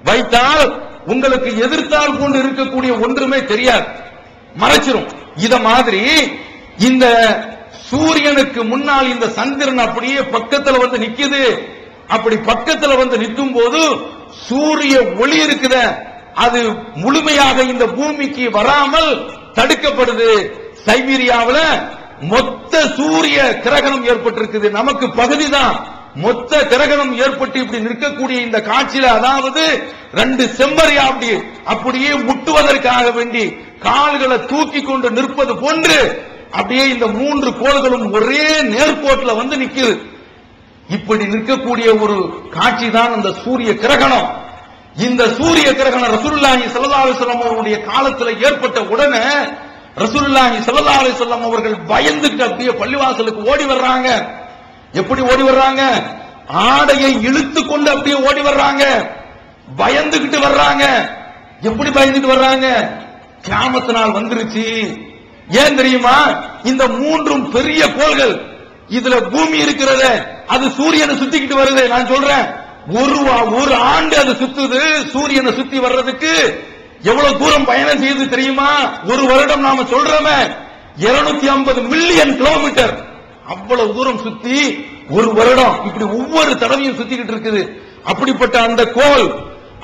வைத்தால் உங்களுக்கு எதிர்த்தால் கொண்டு இருக்கக்கூடிய ஒன்றுமே தெரியாது, மறைச்சிரும். இத மாதிரி இந்த சூரியனுக்கு முன்னால் இந்த சந்திரன் அப்படியே பக்கத்துல வந்து நிக்குது. அப்படி பக்கத்துல வந்து நிற்கும் போது சூரிய ஒளி இருக்குத அது முழுமையாக இந்த பூமிக்கு வராமல் தடுக்கப்படுது. சைபீரியாவில் மொத்த சூரிய கிரகணம் ஏற்பட்டிருக்குது. நமக்கு பகுதி தான் மொத்த கிரகணம் ஏற்பட்டு இப்படி நிற்கக்கூடிய இந்த காட்சியில, அதாவது 2 செம்மறியா அப்படியே முட்டுவதற்காக வேண்டி கால்களை தூக்கி கொண்டு நிற்பது போன்று அப்படியே இந்த 3 கோள்களும் ஒரே நேர்கோட்டில் வந்து நிக்குது. இப்படி நிற்கக்கூடிய ஒரு காட்சி தான் அந்த சூரிய கிரகணம். இந்த சூரிய கிரகணம் ரசூலுல்லாஹி ஸல்லல்லாஹு அலைஹி வஸல்லம் அவருடைய காலத்தில் ஏற்பட்ட உடனே ரசூலுல்லாஹி ஸல்லல்லாஹு அலைஹி வஸல்லம் அவர்கள் பயந்துட்டு அப்படியே பள்ளிவாசலுக்கு ஓடி வர்றாங்க. எப்படி ஓடி வர்றாங்க? ஆடையை இழுத்து கொண்டு அப்படியே ஓடி வர்றாங்க. பயந்துகிட்டு வர்றாங்க. எப்படி பயந்துட்டு வர்றாங்க? கியாமத் நாள் வந்துருச்சு. ஏன் தெரியுமா? இந்த 3 பெரிய கோள்கள், இதுல பூமி இருக்கிறது, அது சூரியனை சுத்திக்கிட்டு வருது. நான் சொல்றேன், ஒரு ஆண்டு அது சுத்துது. சூரியனை சுத்தி வர்றதுக்கு எவ்வளவு தூரம் பயணம் செய்யுது தெரியுமா? ஒரு வருடம் நாம சொல்றோமே 250 மில்லியன் கிலோமீட்டர். அவ்வளவு தூரம் சுத்தி ஒரு வருடம் இப்படி ஒவ்வொரு தடவையும் சுத்திக்கிட்டு இருக்குது. அப்படிப்பட்ட அந்த கோல்.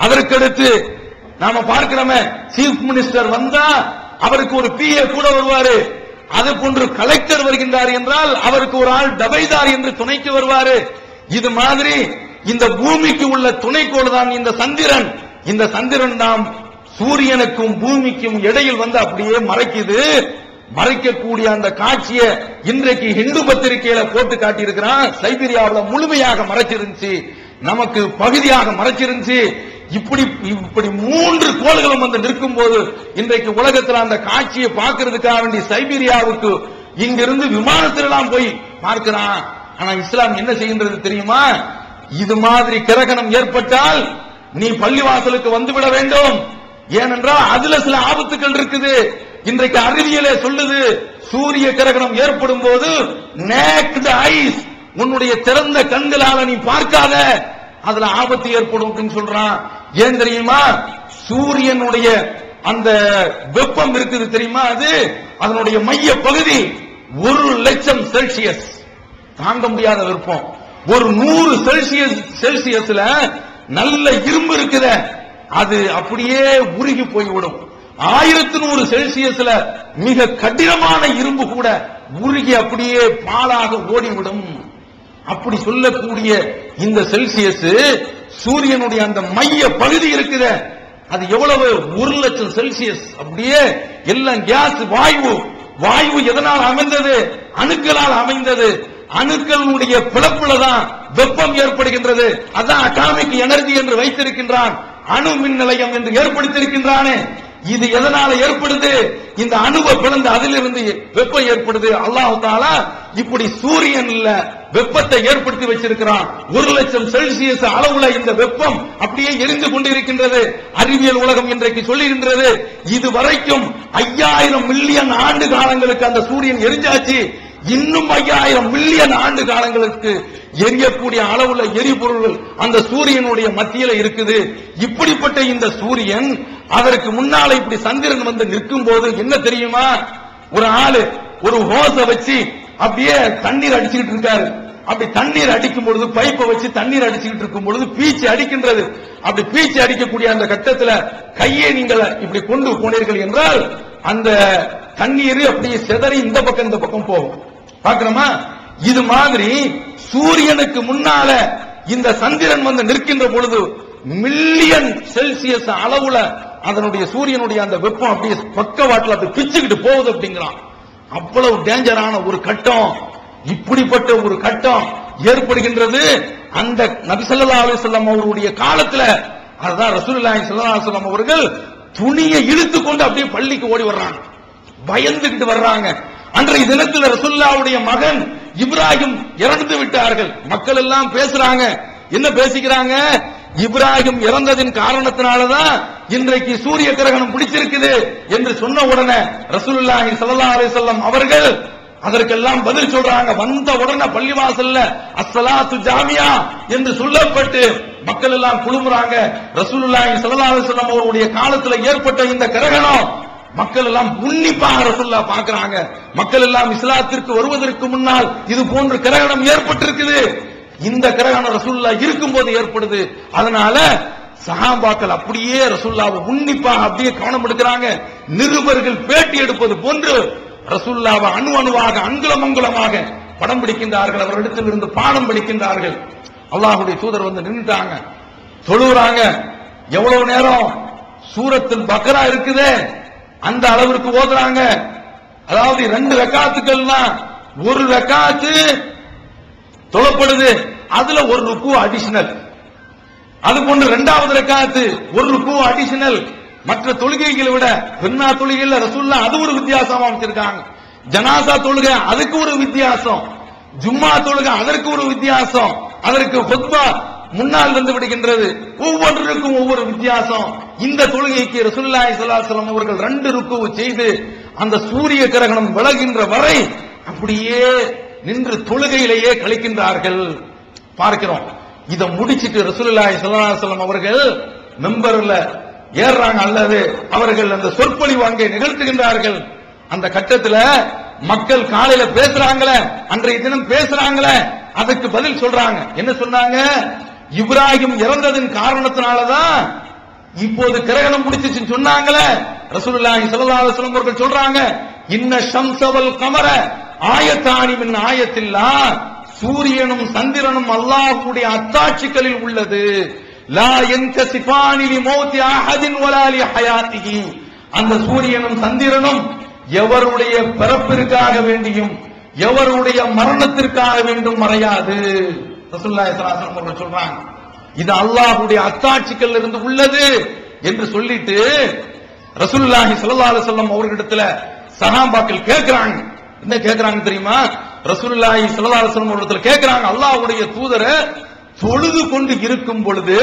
அதற்கடுத்து நாம பார்க்கிறோமே, சீஃப் மினிஸ்டர் வந்தா அவருக்கு ஒரு PA கூட வருவாரு. அது போன்று கலெக்டர் வருகின்றார் என்றால் அவருக்கு ஒரு ஆள் டபைதார் என்று துணைக்கு வருவாரு. இது மாதிரி இந்த பூமிக்கு உள்ள துணைக்கோள் தான் இந்த சந்திரன். இந்த சந்திரன் நாம் சூரியனுக்கும் பூமிக்கும் இடையில் வந்து அப்படியே மறைக்குது. மறைக்கக்கூடிய அந்த காட்சியை இன்றைக்கு ஹிந்து பத்திரிகையில போட்டு காட்டியிருக்கிறான். சைபீரியாவில் முழுமையாக மறைச்சிருந்துச்சு, நமக்கு பகுதியாக மறைச்சிருந்துச்சு. இப்படி 3 கோள்களும் வந்து நிற்கும் போது இன்றைக்கு உலகத்தில் அந்த காட்சியை பார்க்கிறதுக்காக வேண்டி சைபீரியாவுக்கு இங்கிருந்து விமானத்திலாம் போய் பார்க்கிறான். ஆனா இஸ்லாம் என்ன செய்கின்றது தெரியுமா? இது மாதிரி கிரகணம் ஏற்பட்டால் நீ பள்ளிவாசலுக்கு வந்துவிட வேண்டும். ஏனென்றால் அதுல சில ஆபத்துக்கள் இருக்குது. இன்றைக்கு அறிவியலே சொல்லுது, சூரிய கிரகணம் ஏற்படும் போது நேக்ட் ஐஸ், உன்னுடைய திறந்த கண்களால நீ பார்க்காத, அதுல ஆபத்து ஏற்படும் அப்படின்னு சொல்றான். ஏன் தெரியுமா? சூரியனுடைய அந்த வெப்பம் இருக்குது தெரியுமா? அதனுடைய மைய பகுதி 1,00,000 செல்சியஸ், தாங்க முடியாத வெப்பம். ஒரு 100 செல்சியஸ்ல நல்ல இரும்பு இருக்குத, அது அப்படியே உருகி போய்விடும். 1100 செல்சியஸ்ல மிக கடினமான இரும்பு கூட உருகி அப்படியே பாலாக ஓடிவிடும். அப்படி சொல்லக்கூடிய இந்த செல்சியஸ் சூரியனுடைய அந்த மைய பகுதி இருக்குத, அது எவ்வளவு? 1,00,000 செல்சியஸ். அப்படியே எல்லாம் கேஸ், வாயு எதனால் அமைந்தது? அணுக்களால் அமைந்தது. அணுக்களுடைய பிளப்புல தான் வெப்பம் ஏற்படுகின்றது. அதான் அட்டாமிக் எனர்ஜி என்று வைத்திருக்கின்றான், அணு மின் நிலையம் என்று ஏற்படுத்தியிருக்கின்றானே. இது எதனால ஏற்படுது? இந்த அணுவை பிளந்து அதிலிருந்து வெப்பம் ஏற்படுது. அல்லாஹ் தஆலா இப்படி சூரியன்ல வெப்பத்தை ஏற்படுத்தி வச்சிருக்கிறான். 1,00,000 செல்சியஸ் அளவுல இந்த வெப்பம் அப்படியே எரிந்து கொண்டிருக்கின்றது. அறிவியல் உலகம் இன்றைக்கு சொல்லுகின்றது, இதுவரைக்கும் 5000 மில்லியன் ஆண்டு காலங்களுக்கு அந்த சூரியன் எரிஞ்சாச்சு. இன்னும் 5000 மில்லியன் ஆண்டு காலங்களுக்கு எரியக்கூடிய அளவுல எரிபொருள்கள் அந்த சூரியனுடைய மத்தியில இருக்குது. இப்படிப்பட்ட இந்த சூரியன், அதற்கு முன்னால இப்படி சந்திரன் வந்து நிற்கும் போது என்ன தெரியுமா? ஒரு ஆளு ஒரு ஹோஸ வச்சு அப்படியே தண்ணீர் அடிச்சுக்கிட்டு இருக்காரு. அப்படி தண்ணீர் அடிக்கும் பொழுது, பைப்பை வச்சு தண்ணீர் அடிச்சுக்கிட்டு இருக்கும் பொழுது பீச்சு அடிக்கின்றது. அப்படி பீச்சு அடிக்கக்கூடிய அந்த கட்டத்தில் கையை நீங்கள் இப்படி கொண்டு போனீர்கள் என்றால் அந்த தண்ணீர் அப்படியே சிதறி இந்த பக்கம் போகும். பார்க்கிறோமா? இது மாதிரி சூரியனுக்கு முன்னால இந்த சந்திரன் வந்து நிற்கின்ற பொழுது மில்லியன் செல்சியஸ் அளவுல அதனுடைய சூரியனுடைய அந்த வெப்பம் அப்படியே பக்கவாட்டில் அது பிச்சுக்கிட்டு போகுது அப்படிங்கிறான். அவ்வளவு டேஞ்சரான ஒரு கட்டம். இப்படிப்பட்ட ஒரு கட்டம் ஏற்படுகின்றது அந்த நபி ஸல்லல்லாஹு அலைஹி வஸல்லம் அவருடைய காலத்துல. அதுதான் ரசூலுல்லாஹி ஸல்லல்லாஹு அலைஹி வஸல்லம் அவர்கள் துணியை இழுத்து கொண்டு அப்படியே பள்ளிக்கு ஓடி வர்றாங்க, பயந்துகிட்டு வர்றாங்க. அன்றைய தினத்தில் ரசூலுல்லாஹ்வுடைய மகன் இப்ராஹிம் இறந்து விட்டார்கள். மக்கள் எல்லாம் பேசுறாங்க. என்ன பேசிக்கிறாங்க? இப்ராஹிம் இறந்ததின் காரணத்தினாலதான் இன்றைக்கு சூரிய கிரகணம் பிடிச்சிருக்குது என்று சொன்ன உடனே ரசூலுல்லாஹி ஸல்லல்லாஹு அலைஹி வஸல்லம் அவர்கள் அதற்கெல்லாம் பதில் சொல்றாங்க. வந்த உடனே பள்ளிவாசல்ல அஸ்ஸலாத்து ஜாமியா என்று சொல்லப்பட்டு மக்கள் எல்லாம் குழுமுறாங்க. ரசூலுல்லாஹி ஸல்லல்லாஹு அலைஹி வஸல்லம் அவருடைய காலத்துல ஏற்பட்ட இந்த கிரகணம் மக்கள் எல்லாம் உன்னிப்பாக ரசூலுல்லாஹ் பார்க்கறாங்க. மக்கள் எல்லாம் இஸ்லாத்திற்கு வருவதற்கு முன்னால் இது போன்ற கிரகணம் ஏற்பட்டிருக்குது. இந்த கிரகணம் ரசூலுல்லாஹ் இருக்கும்போது ஏற்படுது. அதனால சஹாபாக்கள் அப்படியே ரசூலுல்லாஹ்வை உன்னிப்பாக அப்படியே கவனம் எடுக்கிறாங்க. நிருபர்கள் பேட்டி எடுப்பது போன்று ரசூலுல்லாஹ்வை அணுவாக அங்குலம் அங்குலமாக படம் பிடிக்கின்றார்கள். அவரிடத்தில் இருந்து பாடம் படிக்கின்றார்கள். அல்லாஹ்வுடைய தூதர் வந்து நின்னுட்டாங்க, தொழுறாங்க. எவ்வளவு நேரம்? சூரத்துல் பக்ரா இருக்குதே அந்த அளவிற்கு ஓதுறாங்க. அதாவது 2 ரக்காத்துக்கள் தான். ஒரு ரக்காத்து தொழப்படுது, அதுல ஒரு ருக்கு அடிஷனல். அது போன்று 2வது ரக்காத்து ஒரு ருக்கு அடிஷனல். மற்ற தொழுகைகளை விட சுன்னா தொழுகையில ரசூலுல்லாஹ் அது ஒரு வித்தியாசமா வச்சிருக்காங்க. ஜனாசா தொழுகை அதுக்கு ஒரு வித்தியாசம், ஜும்மா தொழுகை அதற்கு ஒரு வித்தியாசம், அதற்கு ஹுத்பா முன்னால் வந்து விடுகின்றது. ஒவ்வொன்றுக்கும் ஒவ்வொரு வித்தியாசம். இந்த தொழுகைக்கு ரசூலுல்லாஹி ஸல்லல்லாஹு அலைஹி வஸல்லம் அவர்கள் 2 ருக்கு செய்து அந்த சூரிய கிரகணம் விலகின்ற வரை அப்படியே நின்று தொழுகையிலேயே கழிக்கின்றார்கள் பார்க்கிறோம். இதை முடிச்சிட்டு ரசூலுல்லாஹி ஸல்லல்லாஹு அலைஹி வஸல்லம் அவர்கள் மெம்பர்ல ஏறாங்க, அல்லது அவர்கள் அந்த சொற்பொழிவு அங்கே நிகழ்த்துகின்றார்கள். அந்த கட்டத்துல மக்கள் காலையில பேசுறாங்களே, அன்றைய தினம் பேசுறாங்களே, அதுக்கு பதில் சொல்றாங்க. என்ன சொன்னாங்க? இப்ராஹிம் இறந்ததின் காரணத்தினாலதான் இப்போது கிரகணம் முடிச்சிச்சுன்னு சொன்னாங்களே. ரசூலுல்லாஹி ஸல்லல்லாஹு அலைஹி வஸல்லம் அவர்கள் சொல்றாங்க, இன்ன ஷம்ஸ வல் கமர ஆயத்தானி மின் ஆயத்தில்லாஹ், சூரியனும் சந்திரனும் அல்லாஹ்வுடைய அத்தாட்சிகளில் உள்ளது. லா யன்கசிஃபானி லிமௌத்தி அஹதின் வலா லிஹயாத்திஹி, அந்த சூரியனும் சந்திரனும் எவருடைய பிறப்பிற்காக வேண்டியும் எவருடைய மரணத்திற்காக வேண்டும் மறையாது. ரசூலுல்லாஹி ஸல்லல்லாஹு அலைஹி வஸல்லம் அவர்கள் சொல்றாங்க, இது அல்லாஹ்வுடைய அத்தாட்சிகள் இருந்து உள்ளது என்று சொல்லிட்டு ரசூலுல்லாஹி ஸல்லல்லாஹு அலைஹி வஸல்லம் அவர்களிடத்துல சஹாபாக்கள் கேட்கிறாங்க. என்ன கேட்கிறாங்க தெரியுமா? ரசூலுல்லாஹி ஸல்லல்லாஹு அலைஹி வஸல்லம் அவர்களிடத்துல கேட்கிறாங்க, அல்லாஹ்வுடைய தூதரை தொழுது கொண்டு இருக்கும் பொழுது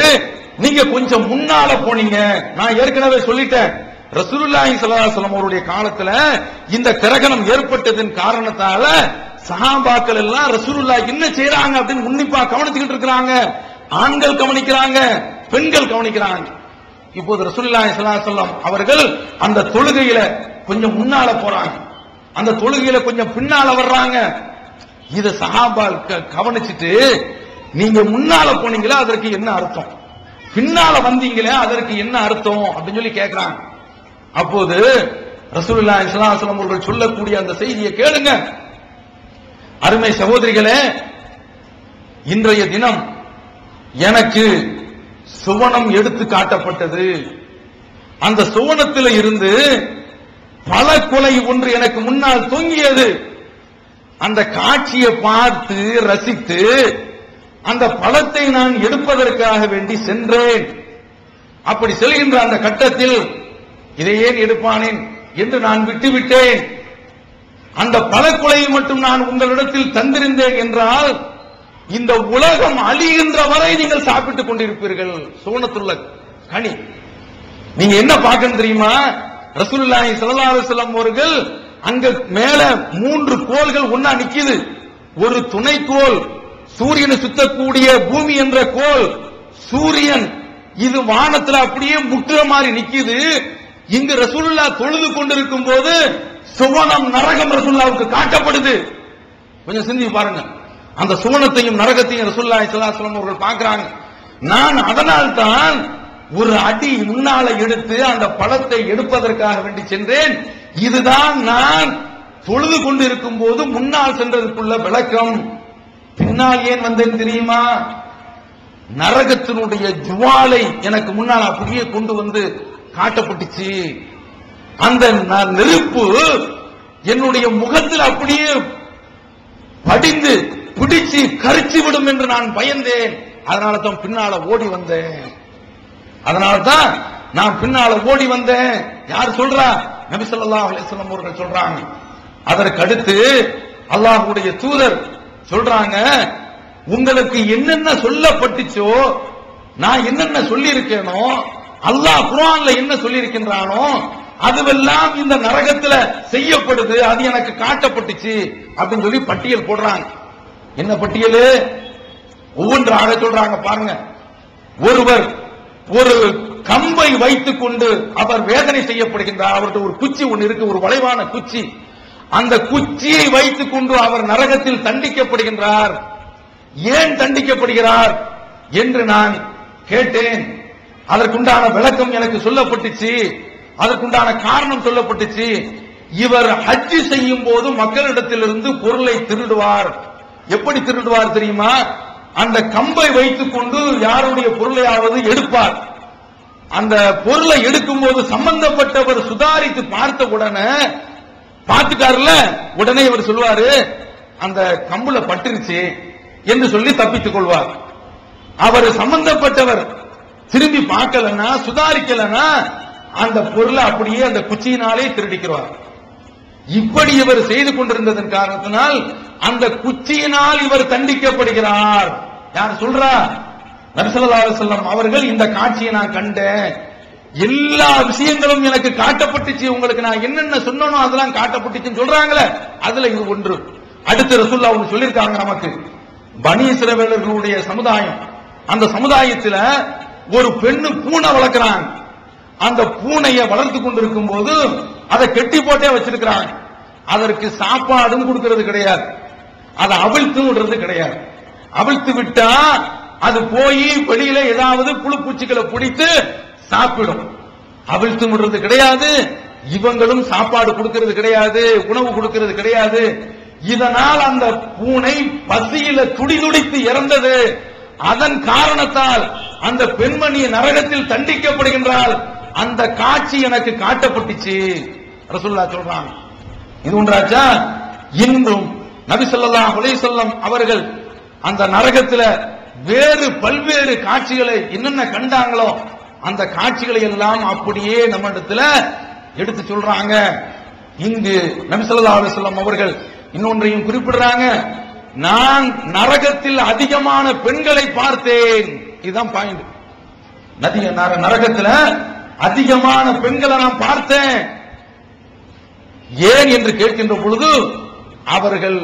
நீங்க கொஞ்சம் முன்னால போனீங்க. நான் ஏற்கனவே சொல்லிட்டேன், ரசூலுல்லாஹி ஸல்லல்லாஹு அலைஹி வஸல்லம் அவருடைய காலத்துல இந்த கிரகணம் ஏற்பட்டதன் காரணத்தால சஹாபாக்கள் எல்லாம் ரசூலுல்லாஹ் என்ன செய்றாங்க அப்படின்னு உன்னிப்பா கவனிச்சுக்கிட்டு இருக்கிறாங்க. ஆண்கள் கவனிக்கிறாங்க, பெண்கள் கவனிக்கிறாங்க. இப்போது ரசூலுல்லாஹி ஸல்லல்லாஹு அலைஹி வஸல்லம் அவர்கள் அந்த தொழுகையில கொஞ்சம் முன்னால போறாங்க, அந்த தொழுகையில கொஞ்சம் பின்னால வர்றாங்க. இத சஹாபாக்கள் கவனிச்சுட்டு, நீங்க முன்னால போனீங்களா அதற்கு என்ன அர்த்தம், பின்னால வந்தீங்களே அதற்கு என்ன அர்த்தம் அப்படின்னு சொல்லி கேட்கிறாங்க. அப்போது ரசூலுல்லாஹி ஸல்லல்லாஹு அலைஹி வஸல்லம் அவர்கள் சொல்லக்கூடிய அந்த செய்தியை கேளுங்க. அருமை சகோதரிகளே, இன்றைய தினம் எனக்கு சுவனம் எடுத்து காட்டப்பட்டது. அந்த சுவனத்தில் இருந்து பல கொலை ஒன்று எனக்கு முன்னால் தொங்கியது. அந்த காட்சியை பார்த்து ரசித்து அந்த பழத்தை நான் எடுப்பதற்காக வேண்டி சென்றேன். அப்படி செல்கின்ற அந்த கட்டத்தில் இதை ஏன் எடுப்பானேன் என்று நான் விட்டுவிட்டேன். அந்த பழக்கொலையை மட்டும் நான் உங்களிடத்தில் தந்திருந்தேன் என்றால் இந்த உலகம் அழிகின்ற வரை நீங்கள் சாப்பிட்டுக் கொண்டிருப்பீர்கள். சுவனத்துள்ள கனி. நீங்க என்ன பார்க்கணும் தெரியுமா? ரசூலுல்லாஹி ஸல்லல்லாஹு அலைஹி வஸல்லம் அவர்கள் அங்க மேல 3 கோள்கள் ஒண்ணா நிக்குது. ஒரு துணைக்கோள் சூரியனை சுத்தக்கூடிய பூமி என்ற கோள், சூரியன் இது வானத்துல அப்படியே முட்டுற மாதிரி நிக்குது. இங்கு ரசூலுல்லாஹ் தொழுது கொண்டிருக்கும் போது சுவனம் நரகம் ரசூலுல்லாஹ்வுக்கு காட்டப்படுது. கொஞ்சம் சிந்தி பாருங்க, அந்த சுவனத்தையும் நரகத்தையும் ரசூலுல்லாஹி ஸல்லல்லாஹு அலைஹி வஸல்லம் அவர்கள் பார்க்கறாங்க. நான் அதனால்தான் ஒரு அடி முன்னால எடுத்து அந்த பழத்தை எடுப்பதற்காக வேண்டி சென்றேன். இதுதான் நான் தொழுது கொண்டிருக்கும் போது முன்னால் சென்றதற்குள்ள விளக்கம். பின்னால் ஏன் வந்தேன் தெரியுமா? நரகத்தினுடைய ஜுவாலை எனக்கு முன்னால் அப்படியே கொண்டு வந்து காட்டப்பட்டுச்சு. அந்த நெருப்பு என்னுடைய முகத்தில் அப்படியே படிந்து பிடிச்சு கரிச்சு விடும் என்று நான் பயந்தேன். அதனால தான் பின்னால ஓடி வந்தேன். அதனால்தான் நான் பின்னால ஓடி வந்தேன். யார் சொல்றா? நபி ஸல்லல்லாஹு அலைஹி வஸல்லம் அவர்கள் சொல்றாங்க. அதற்கு அடுத்து அல்லாஹ்வுடைய தூதர் சொல்றாங்க, உங்களுக்கு என்னென்ன சொல்லப்பட்டுச்சோ, நான் என்னென்ன சொல்லி இருக்கேனோ, அல்லாஹ் குர்ஆன்ல என்ன சொல்லி இருக்கின்றானோ அதுவெல்லாம் இந்த நரகத்துல செய்யப்படுது, அது எனக்கு காட்டப்பட்டுச்சு அப்படின்னு சொல்லி பட்டியல் போடுறாங்க. என்ன பட்டியல்? ஒவ்வொன்றாக சொல்றாங்க பாருங்க. ஒருவர் ஒரு கம்பை வைத்துக் கொண்டு அவர் வேதனை செய்யப்படுகின்றார். அவர்கிட்ட ஒரு குச்சி ஒன்று இருக்கு, ஒரு வளைவான குச்சி. அந்த குச்சியை வைத்துக் கொண்டு அவர் நரகத்தில் தண்டிக்கப்படுகின்றார். ஏன் தண்டிக்கப்படுகிறார் என்று நான் கேட்டேன். அதற்குண்டான விளக்கம் எனக்கு சொல்லப்பட்டுச்சு, அதற்குண்டான காரணம் சொல்லப்பட்டுச்சு. இவர் ஹஜ் செய்யும் போது மக்களிடத்திலிருந்து பொருளை திருடுவார். எப்படி திருடுவார் தெரியுமா? அந்த கம்பை வைத்துக் கொண்டு யாருடைய பொருளையாவது எடுப்பார். அந்த பொருளை எடுக்கும் போது சம்பந்தப்பட்டவர் சுதாரித்து பார்த்த உடனே பார்த்துட்டாருல, உடனே இவர் சொல்வாரு அந்த கம்புல பட்டுருச்சு என்று சொல்லி தப்பித்துக் கொள்வார். அவர் சம்பந்தப்பட்டவர் திரும்பி பார்க்கலன்னா, சுதாரிக்கலன்னா அந்த பொருளை அப்படியே அந்த குச்சியினாலே திருடிக்கிறார். இப்படி இவர் செய்து கொண்டிருந்ததன் காரணத்தினால் அந்த குச்சியினால் இவர் தண்டிக்கப்படுகிறார். யார் சொல்றா? நபி ஸல்லல்லாஹு அலைஹி வஸல்லம் அவர்கள் இந்த காட்சியை நான் கண்டேன், எல்லா விஷயங்களும் எனக்கு காட்டப்பட்டுச்சு, உங்களுக்கு நான் என்னென்ன சொன்னனோ அதெல்லாம் காட்டப்பட்டுச்சுன்னு சொல்றாங்களே, அதுல இது ஒன்று. அடுத்து ரசூலுல்லாஹ் ஒன்று சொல்லியிருக்காங்க நமக்கு. பனி இஸ்ரவேலர்களுடைய சமுதாயம், அந்த சமுதாயத்தில் ஒரு பெண்ணு பூனை வளர்க்கிறாங்க. அந்த பூனையை வளர்த்து கொண்டிருக்கும் போது அதை கெட்டி போட்டே வச்சிருக்கிறாங்க. அதற்கு சாப்பாடும் கொடுக்கிறது கிடையாது, அதை அவிழ்த்து விடுறது கிடையாது. அவிழ்த்து விட்டா அது போய் வெளியில ஏதாவது புழு பூச்சிகளை பிடித்து சாப்பிடும். அவிழ்த்து விடுறது கிடையாது, இவங்களும் சாப்பாடு கொடுக்கிறது கிடையாது, உணவு கொடுக்கிறது கிடையாது. இதனால் அந்த பூனை பசியில துடிதுடித்து இறந்தது. அதன் காரணத்தால் அந்த பெண்மணி நரகத்தில் தண்டிக்கப்படுகின்றால் அந்த காட்சி எனக்கு காட்டப்பட்டுச்சு ரசூலுல்லாஹ் சொல்றாங்க. இது ஒன்றாச்சா? இன்றும் நபி ஸல்லல்லாஹு அலைஹி வஸல்லம் அவர்கள் அந்த நரகத்துல வேறு பல்வேறு காட்சிகளை என்னென்ன கண்டாங்களோ அந்த காட்சிகளை எல்லாம் அப்படியே நம்ம இடத்துல எடுத்து சொல்றாங்க. இங்கு நபி ஸல்லல்லாஹு அலைஹி வஸல்லம் அவர்கள் இன்னொன்றையும் குறிப்பிடுறாங்க, நான் நரகத்தில் அதிகமான பெண்களை பார்த்தேன். இதுதான் பாயிண்ட். நரகத்தில் அதிகமான பெண்களை நான் பார்த்தேன். ஏன் என்று கேட்கின்ற பொழுது அவர்கள்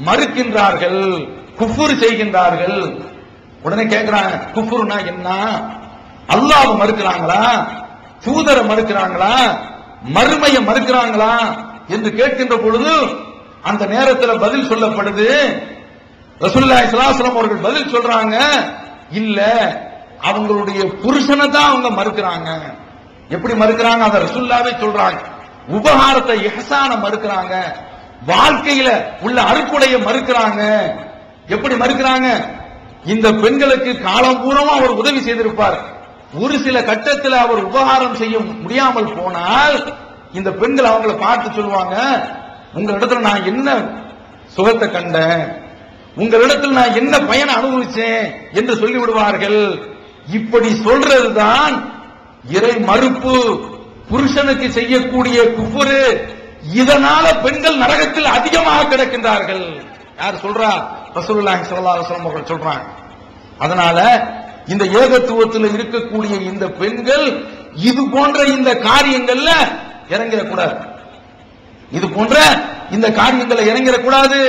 மறுக்கின்றார்கள், குஃபுர் செய்கின்றார்கள். உடனே கேட்கிறாங்க, குஃபுர்னா என்ன? அல்லாஹ்வை மறுக்கிறாங்களா, தூதரை மறுக்கிறாங்களா, மறுமையை மறுக்கிறாங்களா என்று கேட்கின்ற பொழுது அந்த நேரத்தில் பதில் சொல்லப்படுது. ரசூலுல்லாஹி ஸல்லல்லாஹு அலைஹி வஸல்லம் அவர்கள் பதில் சொல்றாங்க, இல்ல அவங்களுடைய புருஷனை தான் அவங்க மறுக்கிறாங்க. எப்படி மறுக்கிறாங்க? அத ரசூலுல்லாஹ்வே சொல்றாங்க. உபகாரத்தை, இஹ்சான மறுக்கிறாங்க, வாழ்க்கையில உள்ள அருக்குடைய மறுக்கிறாங்க. எப்படி மறுக்கிறாங்க? இந்த பெண்களுக்கு காலம் பூரமா அவர் உதவி செய்திருப்பார். ஒரு சில கட்டத்தில் அவர் உபகாரம் செய்ய முடியாமல் போனால் இந்த பெண்கள் அவங்களை பார்த்து சொல்லுவாங்க, உங்க இடத்துல நான் என்ன சுகத்தை கண்டேன், உங்களிடத்தில் நான் என்ன பயனை அனுபவிச்சேன் என்று சொல்லி விடுவார்கள். இப்படி சொல்றதுதான் இறை மறுப்பு, புருஷனுக்கு செய்யக்கூடிய குஃபுரு. இதனால பெண்கள் நரகத்தில் அதிகமாக கிடக்கின்றார்கள். யார் சொல்றா? ரசூலுல்லாஹி ஸல்லல்லாஹு அலைஹி வஸல்லம் அவர்கள் சொல்றாங்க. அதனால இந்த ஏகத்துவத்தில் இருக்கக்கூடிய இந்த பெண்கள் இது போன்ற இந்த காரியங்கள்ல இறங்கிடக்கூடாது, இது போன்ற இந்த காரியங்களை இறங்கிடக்கூடாது,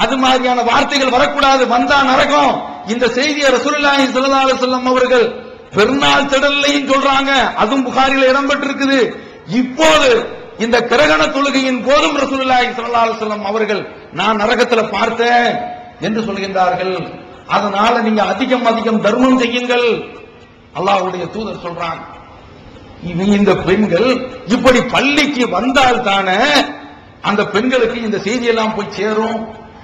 அது மாதிரியான வார்த்தைகள் வரக்கூடாது. வந்தா நரகம். இந்த செய்தியை ரசூலுல்லாஹி ஸல்லல்லாஹு அலைஹி வஸல்லம் அவர்கள் பெருநாள் திடல்லையும் சொல்றாங்க, அதுவும் புகாரில இடம்பெற்றிருக்குது. இப்போது இந்த கிரகண தொழுகையின் போதும் ரசூலுல்லாஹி ஸல்லல்லாஹு அலைஹி வஸல்லம் அவர்கள் நான் நரகத்துல பார்த்தேன் என்று சொல்கின்றார்கள். அதனால நீங்க அதிகம் அதிகம் தர்மம் செய்யுங்கள் அல்லாஹ்வுடைய தூதர் சொல்றாங்க. இந்த பெண்கள் இப்படி பள்ளிக்கு வந்தால் தானே அந்த பெண்களுக்கு இந்த செய்தியெல்லாம் போய் சேரும்,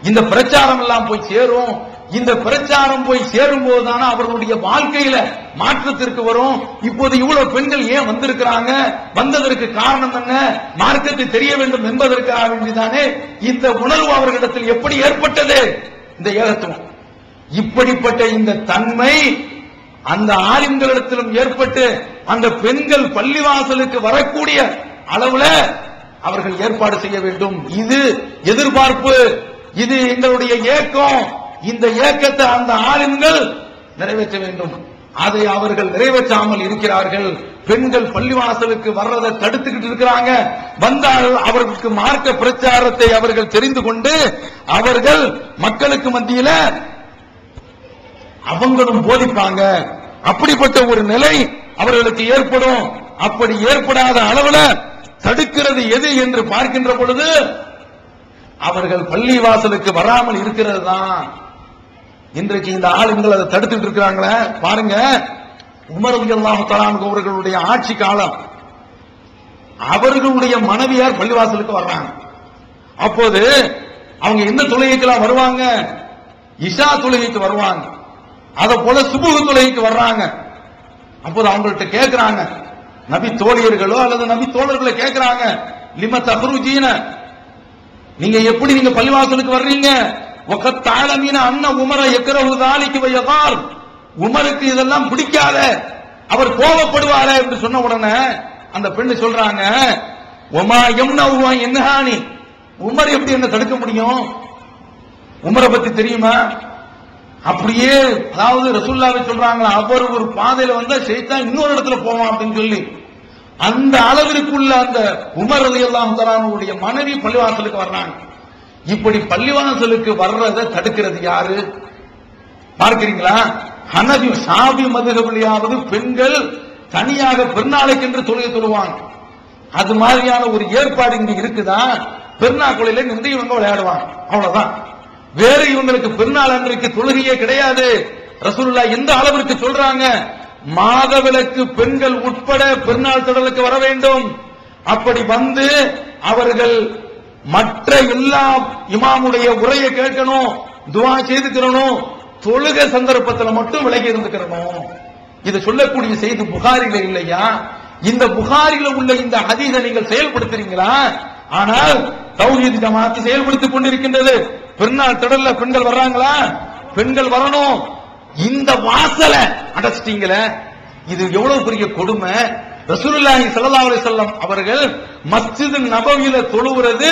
இந்த பிரச்சாரம் எல்லாம் போய் சேரும். இந்த பிரச்சாரம் போய் சேரும் போதுதானே அவர்களுடைய வாழ்க்கையில மாற்றத்திற்கு வரும். இப்போது இவ்வளவு பெண்கள் ஏன் வந்திருக்கிறாங்க, வந்ததற்கு காரணம் என்ன, மார்க்கத்தை தெரிய வேண்டும் என்பதற்காக வேண்டிதானே இந்த உணர்வு அவர்களிடத்தில் எப்படி ஏற்பட்டது? இந்த ஏகத்துவம், இப்படிப்பட்ட இந்த தன்மை அந்த ஆலிம்களிடத்திலும் ஏற்பட்டு அந்த பெண்கள் பள்ளிவாசலுக்கு வரக்கூடிய அளவுல அவர்கள் ஏற்பாடு செய்ய வேண்டும். இது எதிர்பார்ப்பு, இது எங்களுடைய ஏக்கம். இந்த ஏக்கத்தை அந்த ஆலிம்கள் நிறைவேற்ற வேண்டும். அதை அவர்கள் நிறைவேற்றாமல் இருக்கிறார்கள். பெண்கள் பள்ளிவாசலுக்கு வர்றதை தடுத்துக்கிட்டு இருக்கிறாங்க. வந்தால் அவர்களுக்கு மார்க்க பிரச்சாரத்தை அவர்கள் தெரிந்து கொண்டு அவர்கள் மக்களுக்கு மத்தியில அவங்களும் போதிப்பாங்க. அப்படிப்பட்ட ஒரு நிலை அவர்களுக்கு ஏற்படும். அப்படி ஏற்படாத அளவுல தடுக்கிறது எது என்று பார்க்கின்ற பொழுது அவர்கள் பள்ளி வாசலுக்கு வராமல் இருக்கிறது தான். இன்றைக்கு இந்த ஆளுங்கள் அதை தடுத்துட்டு இருக்கிறாங்களே பாருங்க. உமர் ரலியல்லாஹு தஆலா அன்ஹு அவர்களுடைய ஆட்சி காலம், அவர்களுடைய மனைவியார் பள்ளிவாசலுக்கு வர்றாங்க. அப்போது அவங்க எந்த தொழுகைக்கெல்லாம் வருவாங்க? இஷா தொழுகைக்கு வருவாங்க. அத போல சுபுஹ் தொழுகைக்கு வர்றாங்க. அப்போது அவங்கள்ட்ட கேட்கிறாங்க, நபி தோழியர்களோ அல்லது நபி தோழர்களை கேட்கிறாங்க, லிம தஹ்ருஜீன, நீங்க எப்படி நீங்க பள்ளிவாசலுக்கு வர்றீங்க? வகத் தஅலமீன அன்ன உமர யக்ரஹு ذلك வயகால், உமருக்கு இதெல்லாம் பிடிக்காத, அவர் கோபப்படுவாரே என்று சொன்ன உடனே அந்த பெண்ணு சொல்றாங்க, வமா யம்னஹு யன்ஹானி, உமர் எப்படி என்ன தடுக்க முடியும்? உமரை பத்தி தெரியுமா? அப்படியே அதாவது ரசூலுல்லாஹி சொல்றாங்களா, அவர் ஒரு பாதையில வந்தா ஷைத்தான் இன்னொரு இடத்துல போவான் அப்படின்னு சொல்லி அந்த அளவிற்குள்ள அந்த உமர் ரலியல்லாஹு தஆலா அவருடைய மனைவி பள்ளிவாசலுக்கு வர்றாங்க. இப்படி பள்ளிவாசலுக்கு வர்றதை தடுக்கிறது யாரு பார்க்கிறீங்களா? ஹனபி ஷாஃபி மதுஹபிலியாவது பெண்கள் தனியாக பெருநாளைக்கு என்று தொழுகை தொழுவாங்க. அது மாதிரியான ஒரு ஏற்பாடு இங்க இருக்குதா? பெருநாளையில நின்று இவங்க விளையாடுவாங்க, அவ்வளவுதான். வேற இவங்களுக்கு பெருநாள் அன்றைக்கு தொழுகையே கிடையாது. ரசூலுல்லாஹ் எந்த அளவிற்கு சொல்றாங்க? மாதவிலக்கு பெண்கள் உட்பட பெருநாள் திடலுக்கு வர வேண்டும். அப்படி வந்து அவர்கள் மற்ற எல்லா இமாமுடைய உரையை கேட்கணும், துஆ செய்துக்கிறணும், தொழுக சந்தர்ப்பத்தில் மட்டும் விலகி இருந்துக்கிறணும். இது சொல்லக்கூடிய செய்தி புகாரில இல்லையா? இந்த புகாரில உள்ள இந்த ஹதீஸை நீங்கள் செயல்படுத்துறீங்களா? ஆனால் தௌஹீத் ஜமாத் செயல்படுத்திக் கொண்டிருக்கின்றது. பெருநாள் திடல்ல பெண்கள் வர்றாங்களா? பெண்கள் வரணும். இந்த வாசலை அடைச்சிட்டீங்களே, இது எவ்வளவு பெரிய கொடுமை. ரசூலுல்லாஹி ஸல்லல்லாஹு அலைஹி வஸல்லம் அவர்கள் மஸ்ஜித் நபவியில தொழுகிறது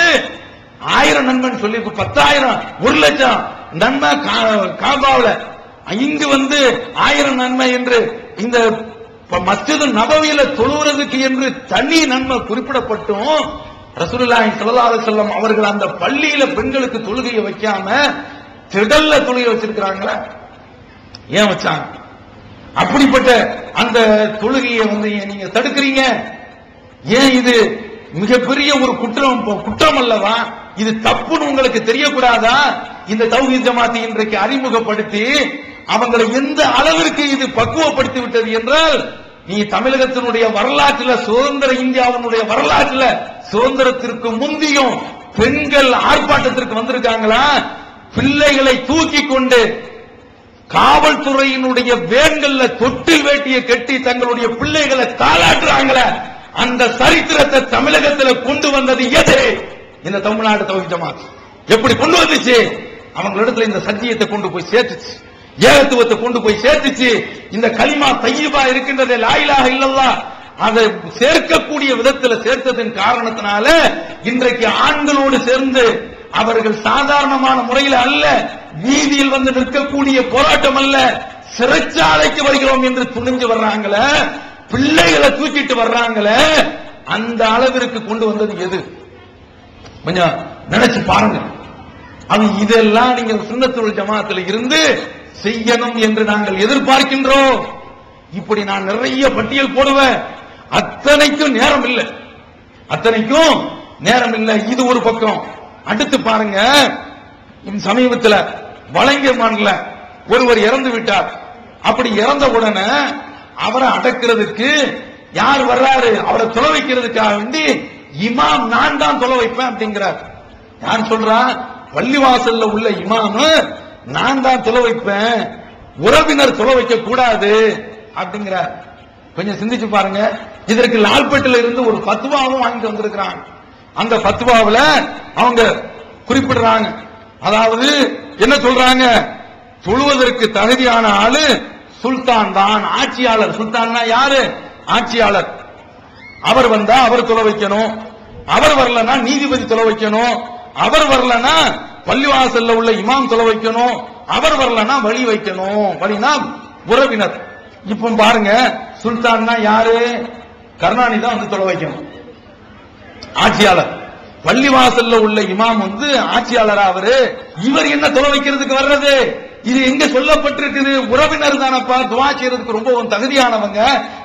1000 நன்மைன்னு சொல்லி 10,000 1,00,000 நன்மை காபாவுல, இங்கு வந்து 1000 நன்மை என்று இந்த மஸ்ஜித் நபவியில தொழுகிறதுக்கு என்று தனி நன்மை குறிப்பிடப்பட்டும் ரசூலுல்லாஹி ஸல்லல்லாஹு அலைஹி வஸல்லம் அவர்கள் அந்த பள்ளியில பெண்களுக்கு தொழுகையை வைக்காம திடல்ல தொழுகை வச்சிருக்கிறாங்களா? ஏன் வச்சாங்க? அப்படிப்பட்ட அந்த தொழுகையை வந்து நீங்க தடுக்கிறீங்க. ஏன்? இது மிகப்பெரிய ஒரு குற்றம் அல்லவா? இது தப்புன்னு உங்களுக்கு தெரியக்கூடாதா? இந்த தௌஹீத் ஜமாத் இன்றைக்கு அறிமுகப்படுத்தி அவங்களை எந்த அளவிற்கு இது பக்குவப்படுத்தி விட்டது என்றால், நீ தமிழகத்தினுடைய வரலாற்றுல, சுதந்திர இந்தியாவினுடைய வரலாற்றுல சுதந்திரத்திற்கு முந்தியும் பெண்கள் ஆர்ப்பாட்டத்திற்கு வந்திருக்காங்களா? பிள்ளைகளை தூக்கி கொண்டு காவல்துறையினுடைய வேன்கள்ல தொட்டில் வேட்டியை கட்டி தங்களுடைய பிள்ளைகளை தாளாட்டுறாங்களே, அந்த சரித்திரத்தை தமிழகத்தில் கொண்டு வந்தது எது? இந்த தமிழ்நாடு தௌஹீத் ஜமாத். எப்படி கொண்டு வந்துச்சு? அவங்களிடத்துல இந்த சத்தியத்தை கொண்டு போய் சேர்த்துச்சு, ஏகத்துவத்தை கொண்டு போய் சேர்த்துச்சு. இந்த கலிமா தய்யிபா இருக்கின்றதே, லா இலாஹ இல்லல்லாஹ், அதை சேர்க்கக்கூடிய விதத்தில் சேர்த்ததன் காரணத்தினால இன்றைக்கு ஆண்களோடு சேர்ந்து அவர்கள் சாதாரணமான முறையில் அல்ல, வீதியில் வந்து நிற்கக்கூடிய போராட்டம் அல்ல, சிறைச்சாலைக்கு வருகிறோம் என்று துணிஞ்சு வர்றாங்களே, பிள்ளைகளை தூக்கிட்டு வர்றாங்களே, அந்த அளவிற்கு கொண்டு வந்தது எது? கொஞ்சம் நினைச்சு பாருங்க. அது இதெல்லாம் நீங்க சுன்னத்துல் ஜமாத்தில் இருந்து செய்யணும் என்று நாங்கள் எதிர்பார்க்கின்றோம். இப்படி நான் நிறைய பட்டியல் போடுவேன், அத்தனைக்கும் நேரம் இல்லை, அத்தனைக்கும் நேரம் இல்லை. இது ஒரு பக்கம். அடுத்து பாருங்க, சமீபத்தில் வலங்கமான்ல ஒருவர் இறந்து விட்டார். அப்படி இறந்த உடனே அவரை அடக்கிறதுக்கு யார் வர்றாரு? அவரை தொலை வைக்கிறதுக்காக வேண்டி இமாம் நான் தான் தொலை வைப்பேன் அப்படிங்கிறார். யார் சொல்றா? பள்ளிவாசல்ல உள்ள இமாம் நான் தான் தொலை வைப்பேன், உறவினர் தொலை வைக்க கூடாது அப்படிங்கிறார். கொஞ்சம் சிந்திச்சு பாருங்க. இதற்கு லால்பேட்டில் இருந்து ஒரு ஃபத்வாவும் வாங்கிட்டு வந்திருக்கிறாங்க. அந்த ஃபத்வாவுல அவங்க குறிப்பிடுறாங்க, அதாவது என்ன சொல்றாங்க? தொழுவதற்கு தகுதியான ஆளு சுல்தான் தான், ஆட்சியாளர். சுல்தான்னா யாரு? ஆட்சியாளர். அவர் வந்தா அவர் தொலை வைக்கணும், அவர் வரலன்னா நீதிபதி தொலை வைக்கணும், அவர் வரலன்னா பள்ளிவாசல்ல உள்ள இமாம் தொலை வைக்கணும், அவர் வரலன்னா வழி வைக்கணும். வழினா உறவினர். இப்ப பாருங்க, சுல்தான்னா யாரு? கருணாநிதி தான் வந்து தொலை வைக்கணும், ஆட்சியாளர். பள்ளிவாசல்ல உள்ள இமாம் வந்து ஆட்சியாளரா அவரு, இவர் என்ன தொலை வைக்கிறதுக்கு வர்றது? இது எங்க சொல்லப்பட்டிருக்குது? உறவினர் தானப்பா, துவா செய்யறதுக்கு ரொம்ப தகுதியானவங்க.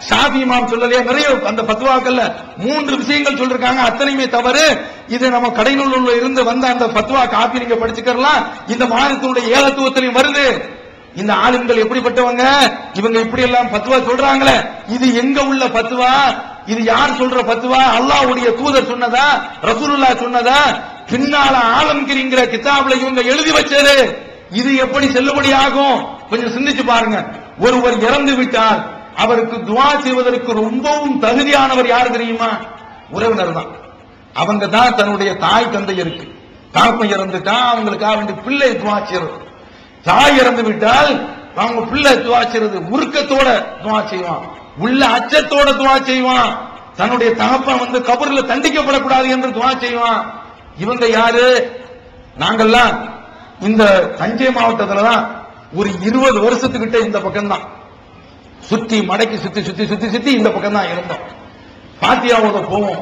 ஷாஃபி இமாம் சொல்லலையா? நிறைய அந்த ஃபத்வாக்கள்ல 3 விஷயங்கள் சொல்லிருக்காங்க, அத்தனையுமே தவறு. இது நம்ம கடைநூல்ல இருந்து வந்த அந்த ஃபத்வா காப்பி நீங்க படிச்சுக்கலாம். இந்த மாநிலத்தினுடைய ஏகத்துவத்திலையும் வருது. இந்த ஆளுங்கள் எப்படிப்பட்டவங்க? இவங்க இப்படி எல்லாம் ஃபத்வா சொல்றாங்களே, இது எங்க உள்ள ஃபத்வா? இது யார் சொல்ற ஃபத்வா? அல்லாஹ்வுடைய தூதர் சொன்னதா? ரசூலுல்லாஹ் சொன்னதா? பின்னால ஆலம்கிரிங்கிற கிதாப்ல இவங்க எழுதி வச்சது. இது எப்படி செல்லுபடி ஆகும்? கொஞ்சம் சிந்திச்சு பாருங்க. ஒருவர் இறந்து விட்டார், அவருக்கு துஆ செய்வதற்கு ரொம்பவும் தகுதியானவர் யார் தெரியுமா? உறவினர் தான். அவங்க தான் தன்னுடைய தாய் தந்தையருக்கு, தாப்பன் இறந்துட்டா அவங்களுக்காக வேண்டிய பிள்ளை துஆ செய்யறது. தாய் இறந்து விட்டால் அவங்க பிள்ளை துஆ செய்யறது, உருக்கத்தோட துஆ செய்வான், உள்ள அச்சத்தோட துஆ செய்வான். தன்னுடைய தகப்பன் வந்து கபர்ல தண்டிக்கப்படக்கூடாது என்று துஆ செய்வான். இவங்க யாரு? நாங்கெல்லாம் இந்த தஞ்சை மாவட்டத்துல தான் ஒரு 20 வருஷத்துக்கிட்ட இந்த பக்கம் தான் சுத்தி மடக்கி சுத்தி சுத்தி சுத்தி சுத்தி இந்த பக்கம் தான் இருந்தோம். பாத்தியாவோட போவோம்.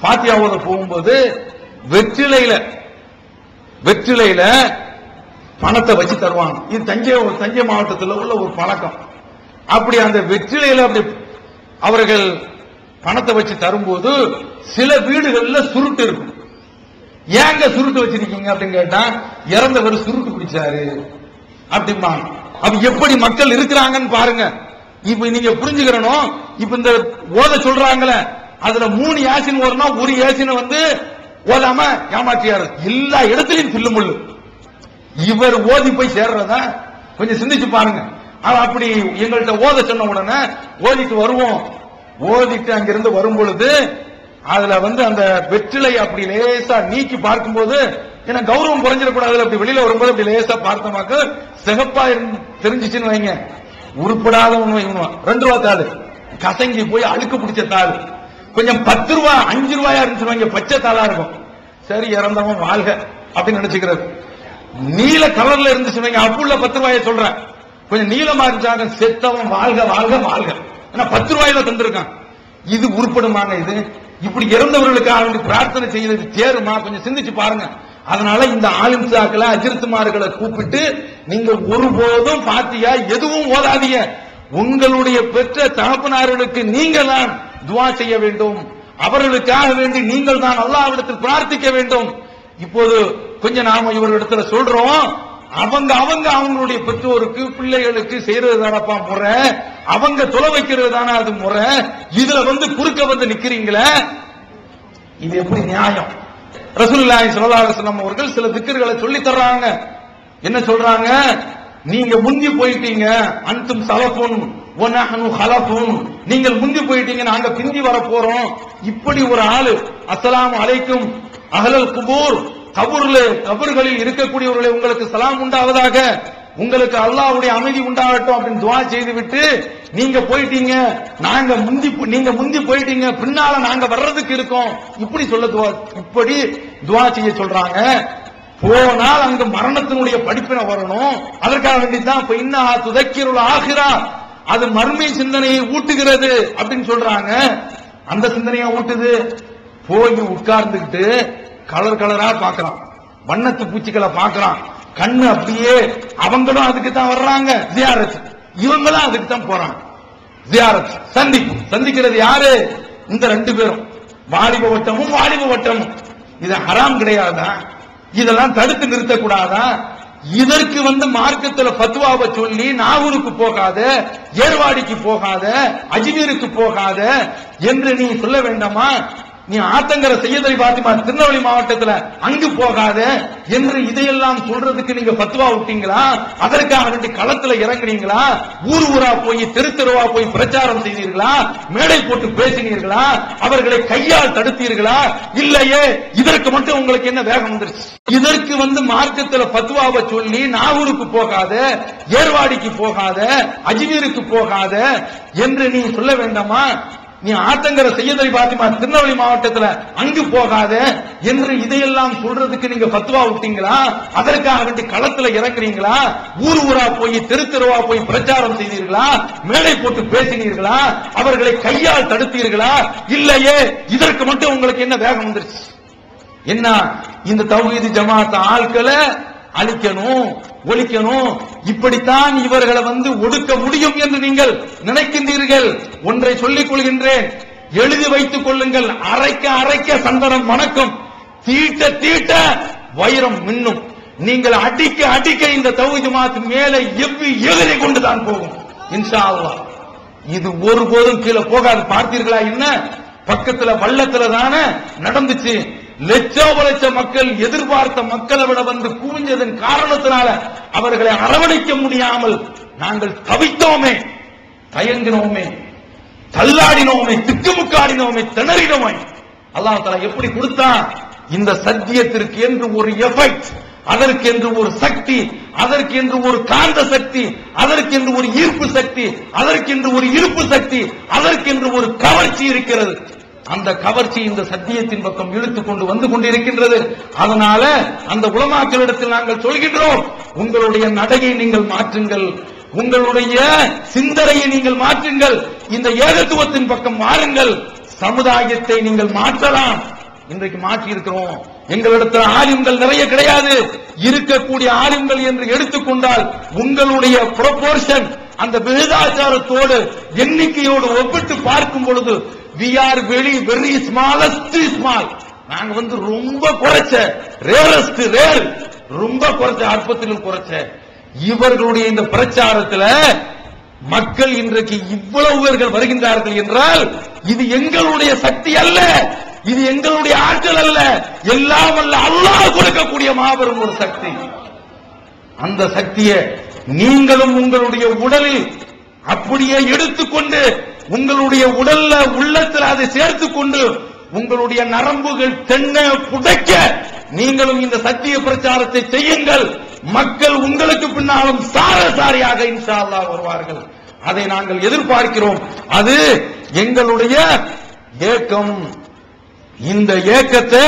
பாத்தியாவோட போகும்போது வெற்றிலையில பணத்தை வச்சு தருவாங்க. இது தஞ்சை மாவட்டத்தில் உள்ள ஒரு பழக்கம். அப்படி அந்த வெற்றிலையில அப்படி அவர்கள் பணத்தை வச்சு தரும்போது சில வீடுகள்ல சுருட்டு இருக்கும். ஏங்க சுருட்டு வச்சிருக்கீங்க அப்படின்னு கேட்டா, இறந்தவர் சுருட்டு குடிச்சாரு அப்படிம்பாங்க. அப்ப எப்படி மக்கள் இருக்கிறாங்கன்னு பாருங்க. இப்ப நீங்க புரிஞ்சுக்கிறணும். இப்ப இந்த ஓத சொல்றாங்களே, அதுல 3 யாசின் ஓதுனா ஒரு யாசினை வந்து ஓதாம ஏமாற்றியாரு. எல்லா இடத்துலயும் தில்லுமுள்ளு. இவர் ஓதி போய் சேர்றதா கொஞ்சம் சிந்திச்சு பாருங்க. அப்படி எங்கள்கிட்ட ஓத சொன்ன உடனே ஓதிட்டு வருவோம். ஓதிட்டு அங்கிருந்து வரும் பொழுது அதுல வந்து அந்த வெற்றிலை அப்படி லேசா நீக்கி பார்க்கும்போது எனக்கு கௌரவம் குறைஞ்சிடக்கூடாது. அப்படி வெளியில வரும்போது அப்படி லேசா பார்த்தமாக்க சிகப்பா தெரிஞ்சிச்சுன்னு வைங்க, உருப்படாத ஒண்ணு 2 ரூபா தாள் கசங்கி போய் அழுக்கு பிடிச்ச தாள். கொஞ்சம் 10 ரூபா 5 ரூபாயா இருந்துச்சு, பச்சை தாளா இருக்கும். சரி இறந்தவன் வாழ்க அப்படின்னு நினைச்சுக்கிறது. நீல கலர்ல இருந்துச்சு வைங்க, அப்புள்ள 10 ரூபாய சொல்றேன். கொஞ்சம் நீளமா இருந்தாங்க, செத்தவன் வாழ்க வாழ்க வாழ்க. 10 ரூபாயில தந்திருக்கான். இது உருப்படுமாங்க? இது இப்படி இறந்தவர்களுக்காக பிரார்த்தனை செய்யறது தேருமா? கொஞ்சம் சிந்திச்சு பாருங்க. அதனால இந்த ஆலிம்சாக்களை அஜிர்த்துமார்களை கூப்பிட்டு நீங்க ஒருபோதும் பாத்தியா எதுவும் ஓதாதீங்க. உங்களுடைய பெற்ற தகப்பனார்களுக்கு நீங்கள் தான் துவா செய்ய வேண்டும். அவர்களுக்காக வேண்டி நீங்கள் தான் அல்லாஹ்விடத்தில் பிரார்த்திக்க வேண்டும். இப்போது கொஞ்சம் நாம இவர்களிடத்துல சொல்றோம், அவங்க அவங்களுடைய பெற்றோருக்கு பிள்ளைகளுக்கு செய்யறது தானப்பா முறை, அவங்க தொலை வைக்கிறது தானே அது முறை. இதுல வந்து குறுக்க வந்து நிக்கிறீங்களே, இது எப்படி நியாயம்? ரசூலுல்லாஹி ஸல்லல்லாஹு அலைஹி வஸல்லம் அவர்கள் சில திக்ர்களை சொல்லி தர்றாங்க. என்ன சொல்றாங்க? நீங்க முந்தி போயிட்டீங்க, அன்தும் சலஃபுன் வ நஹ்னு ஹலஃபுன், நீங்கள் முந்தி போயிட்டீங்க, நாங்க பிந்தி வர போறோம். இப்படி ஒரு ஆளு அஸ்ஸலாமு அலைக்கும் அஹ்லல் குபூர், கபர்களில் இருக்கக்கூடியவர்களே உங்களுக்கு சலாம் உண்டாவதாக, உங்களுக்கு அல்லாஹ்வுடைய அமைதி உண்டாகட்டும் அப்படின்னு துஆ செய்து விட்டு நீங்க போயிட்டீங்க, நீங்க முந்தி போயிட்டீங்க, பின்னால நாங்க வர்றதுக்கு இருக்கோம், இப்படி இப்படி துஆ செய்ய சொல்றாங்க. போனால் அங்க மரணத்தினுடைய படிப்பினை வரணும். அதற்காக வேண்டிதான் இப்ப இன்னஹா துதக்கிருல் ஆகிரா, அது மர்மை சிந்தனையை ஊட்டுகிறது அப்படின்னு சொல்றாங்க. அந்த சிந்தனையா ஊட்டுது. போய் உட்கார்ந்துக்கிட்டு கலர் கலரா பாக்குறான், வண்ணத்து பூச்சிகளை பாக்குறான், கண்ணு அப்படியே. அவங்களும் அதுக்கு தான் வர்றாங்க ஜியாரத், இவங்களும் அதுக்கு தான் போறாங்க ஜியாரத். சந்திக்கிறது யாரு? இந்த 2 பேரும், வாலிப வட்டமும். இது ஹராம் கிடையாதா? இதெல்லாம் தடுத்து நிறுத்தக்கூடாதா? இதற்கு வந்து மார்க்கத்துல ஃபத்வாவை சொல்லி நாகூருக்கு போகாத, ஏர்வாடிக்கு போகாத, அஜ்மீருக்கு போகாத என்று நீ சொல்ல வேண்டாமா? நீ ஆத்தங்கர சையத் அலி பாத்திமா திருநெல்வேலி மாவட்டத்துல அங்கு போகாத என்று இதையெல்லாம் சொல்றதுக்கு நீங்க ஃபத்வா விட்டீங்களா? அதற்காக வேண்டி களத்துல இறங்குனீங்களா? ஊரா போய் தெருவா போய் பிரச்சாரம் செய்தீர்களா? மேடை போட்டு பேசினீர்களா? அவர்களை கையால் தடுத்தீர்களா? இல்லையே. இதற்கு மட்டும் உங்களுக்கு என்ன வேகம் வந்துருச்சு? இதற்கு வந்து மார்க்கத்துல ஃபத்வாவை சொல்லி நாகூருக்கு போகாத, ஏர்வாடிக்கு போகாத, அஜ்மீருக்கு போகாத என்று நீ சொல்ல வேண்டாமா? நீ ஆத்தங்கர சையத் அலி பாத்திமா திருநெல்வேலி மாவட்டத்துல அங்கு போகாத என்று இதையெல்லாம் சொல்றதுக்கு நீங்க ஃபத்வா விட்டீங்களா? அதற்காக வேண்டி களத்துல இறங்குறீங்களா? ஊரா போய் தெருவா போய் பிரச்சாரம் செய்தீர்களா? மேடை போட்டு பேசினீர்களா? அவர்களை கையால் தடுத்தீர்களா? இல்லையே. இதற்கு மட்டும் உங்களுக்கு என்ன வேகம் வந்துருச்சு? என்ன இந்த தௌஹீத் ஜமாத் ஆட்களை அழிக்கணும், ஒழிக்கணும், இப்படித்தான் இவர்களை வந்து ஒடுக்க முடியும் என்று நீங்கள் நினைக்கின்றீர்கள். ஒன்றை சொல்லிக் கொள்கின்றேன், எழுதி வைத்துக் கொள்ளுங்கள். அரைக்க சந்தனம் மணக்கும், தீட்ட வைரம் மின்னும். நீங்கள் அடிக்க இந்த தௌஹீத் ஜமாத் மேலே எகிரி கொண்டுதான் போகும் இன்ஷா அல்லாஹ். இது ஒருபோதும் கீழே போகாது. பார்த்தீர்களா? என்ன பக்கத்துல வள்ளத்துல தானே நடந்துச்சு. லட்ச மக்கள் எதிர்பார்த்த மக்களை விட வந்து குவிஞ்சதன் காரணத்தினால அவர்களை அரவணைக்க முடியாமல் நாங்கள் தவித்தோமே, தயங்கினோமே, தள்ளாடினோமே, திக்குமுக்காடினோமே, திணறினோமே. அல்லாஹ் தஆலா எப்படி கொடுத்தான்? இந்த சத்தியத்திற்கு என்று ஒரு எஃபெக்ட், அதற்கென்று ஒரு சக்தி, அதற்கென்று ஒரு காந்த சக்தி, அதற்கென்று ஒரு ஈர்ப்பு சக்தி, அதற்கென்று ஒரு இருப்பு சக்தி, அதற்கென்று ஒரு கவர்ச்சி இருக்கிறது. அந்த கவர்ச்சி இந்த சத்தியத்தின் பக்கம் இழுத்துக் கொண்டு வந்து கொண்டிருக்கின்றது. அதனால அந்த உலமாக்களிடத்தில் நாங்கள் சொல்கின்றோம், உங்களுடைய நடையை நீங்கள் மாற்றுங்கள், உங்களுடைய சிந்தனையை நீங்கள் மாற்றுங்கள், இந்த ஏகத்துவத்தின் பக்கம் மாறுங்கள், சமுதாயத்தை நீங்கள் மாற்றலாம். இன்றைக்கு மாற்றி இருக்கிறோம். எங்களிடத்தில் ஆலிம்கள் நிறைய கிடையாது. இருக்கக்கூடிய ஆலிம்கள் என்று எடுத்துக்கொண்டால் உங்களுடைய ப்ரொபோர்ஷன் அந்த விகிதாச்சாரத்தோடு எண்ணிக்கையோடு ஒப்பிட்டு பார்க்கும் பொழுது we are very smallest small. நாங்க வந்து ரொம்ப குறைச்ச, ரேரஸ்ட் ரேர், ரொம்ப குறைச்ச, அற்பத்திலும் குறைச்ச. இவர்களுடைய இந்த பிரச்சாரத்துல மக்கள் இன்றைக்கு இவ்வளவு பேர்கள் வருகின்றார்கள் என்றால் இது எங்களுடைய சக்தி அல்ல, இது எங்களுடைய ஆற்றல் அல்ல, எல்லாம் அல்ல அல்லாஹ் கொடுக்கக்கூடிய மாபெரும் ஒரு சக்தி. அந்த சக்தியை நீங்களும் உங்களுடைய உடலில் அப்படியே எடுத்துக்கொண்டு உங்களுடைய உடல்ல உள்ளத்தில் அதை சேர்த்துக் கொண்டு உங்களுடைய நரம்புகள் தென்ன புடைக்க நீங்களும் இந்த சத்திய பிரச்சாரத்தை செய்யுங்கள். மக்கள் உங்களுக்கு பின்னாலும் சாரசாரியாக இன்ஷா அல்லாஹ் வருவார்கள். அதை நாங்கள் எதிர்பார்க்கிறோம். அது எங்களுடைய ஏக்கம். இந்த ஏக்கத்தை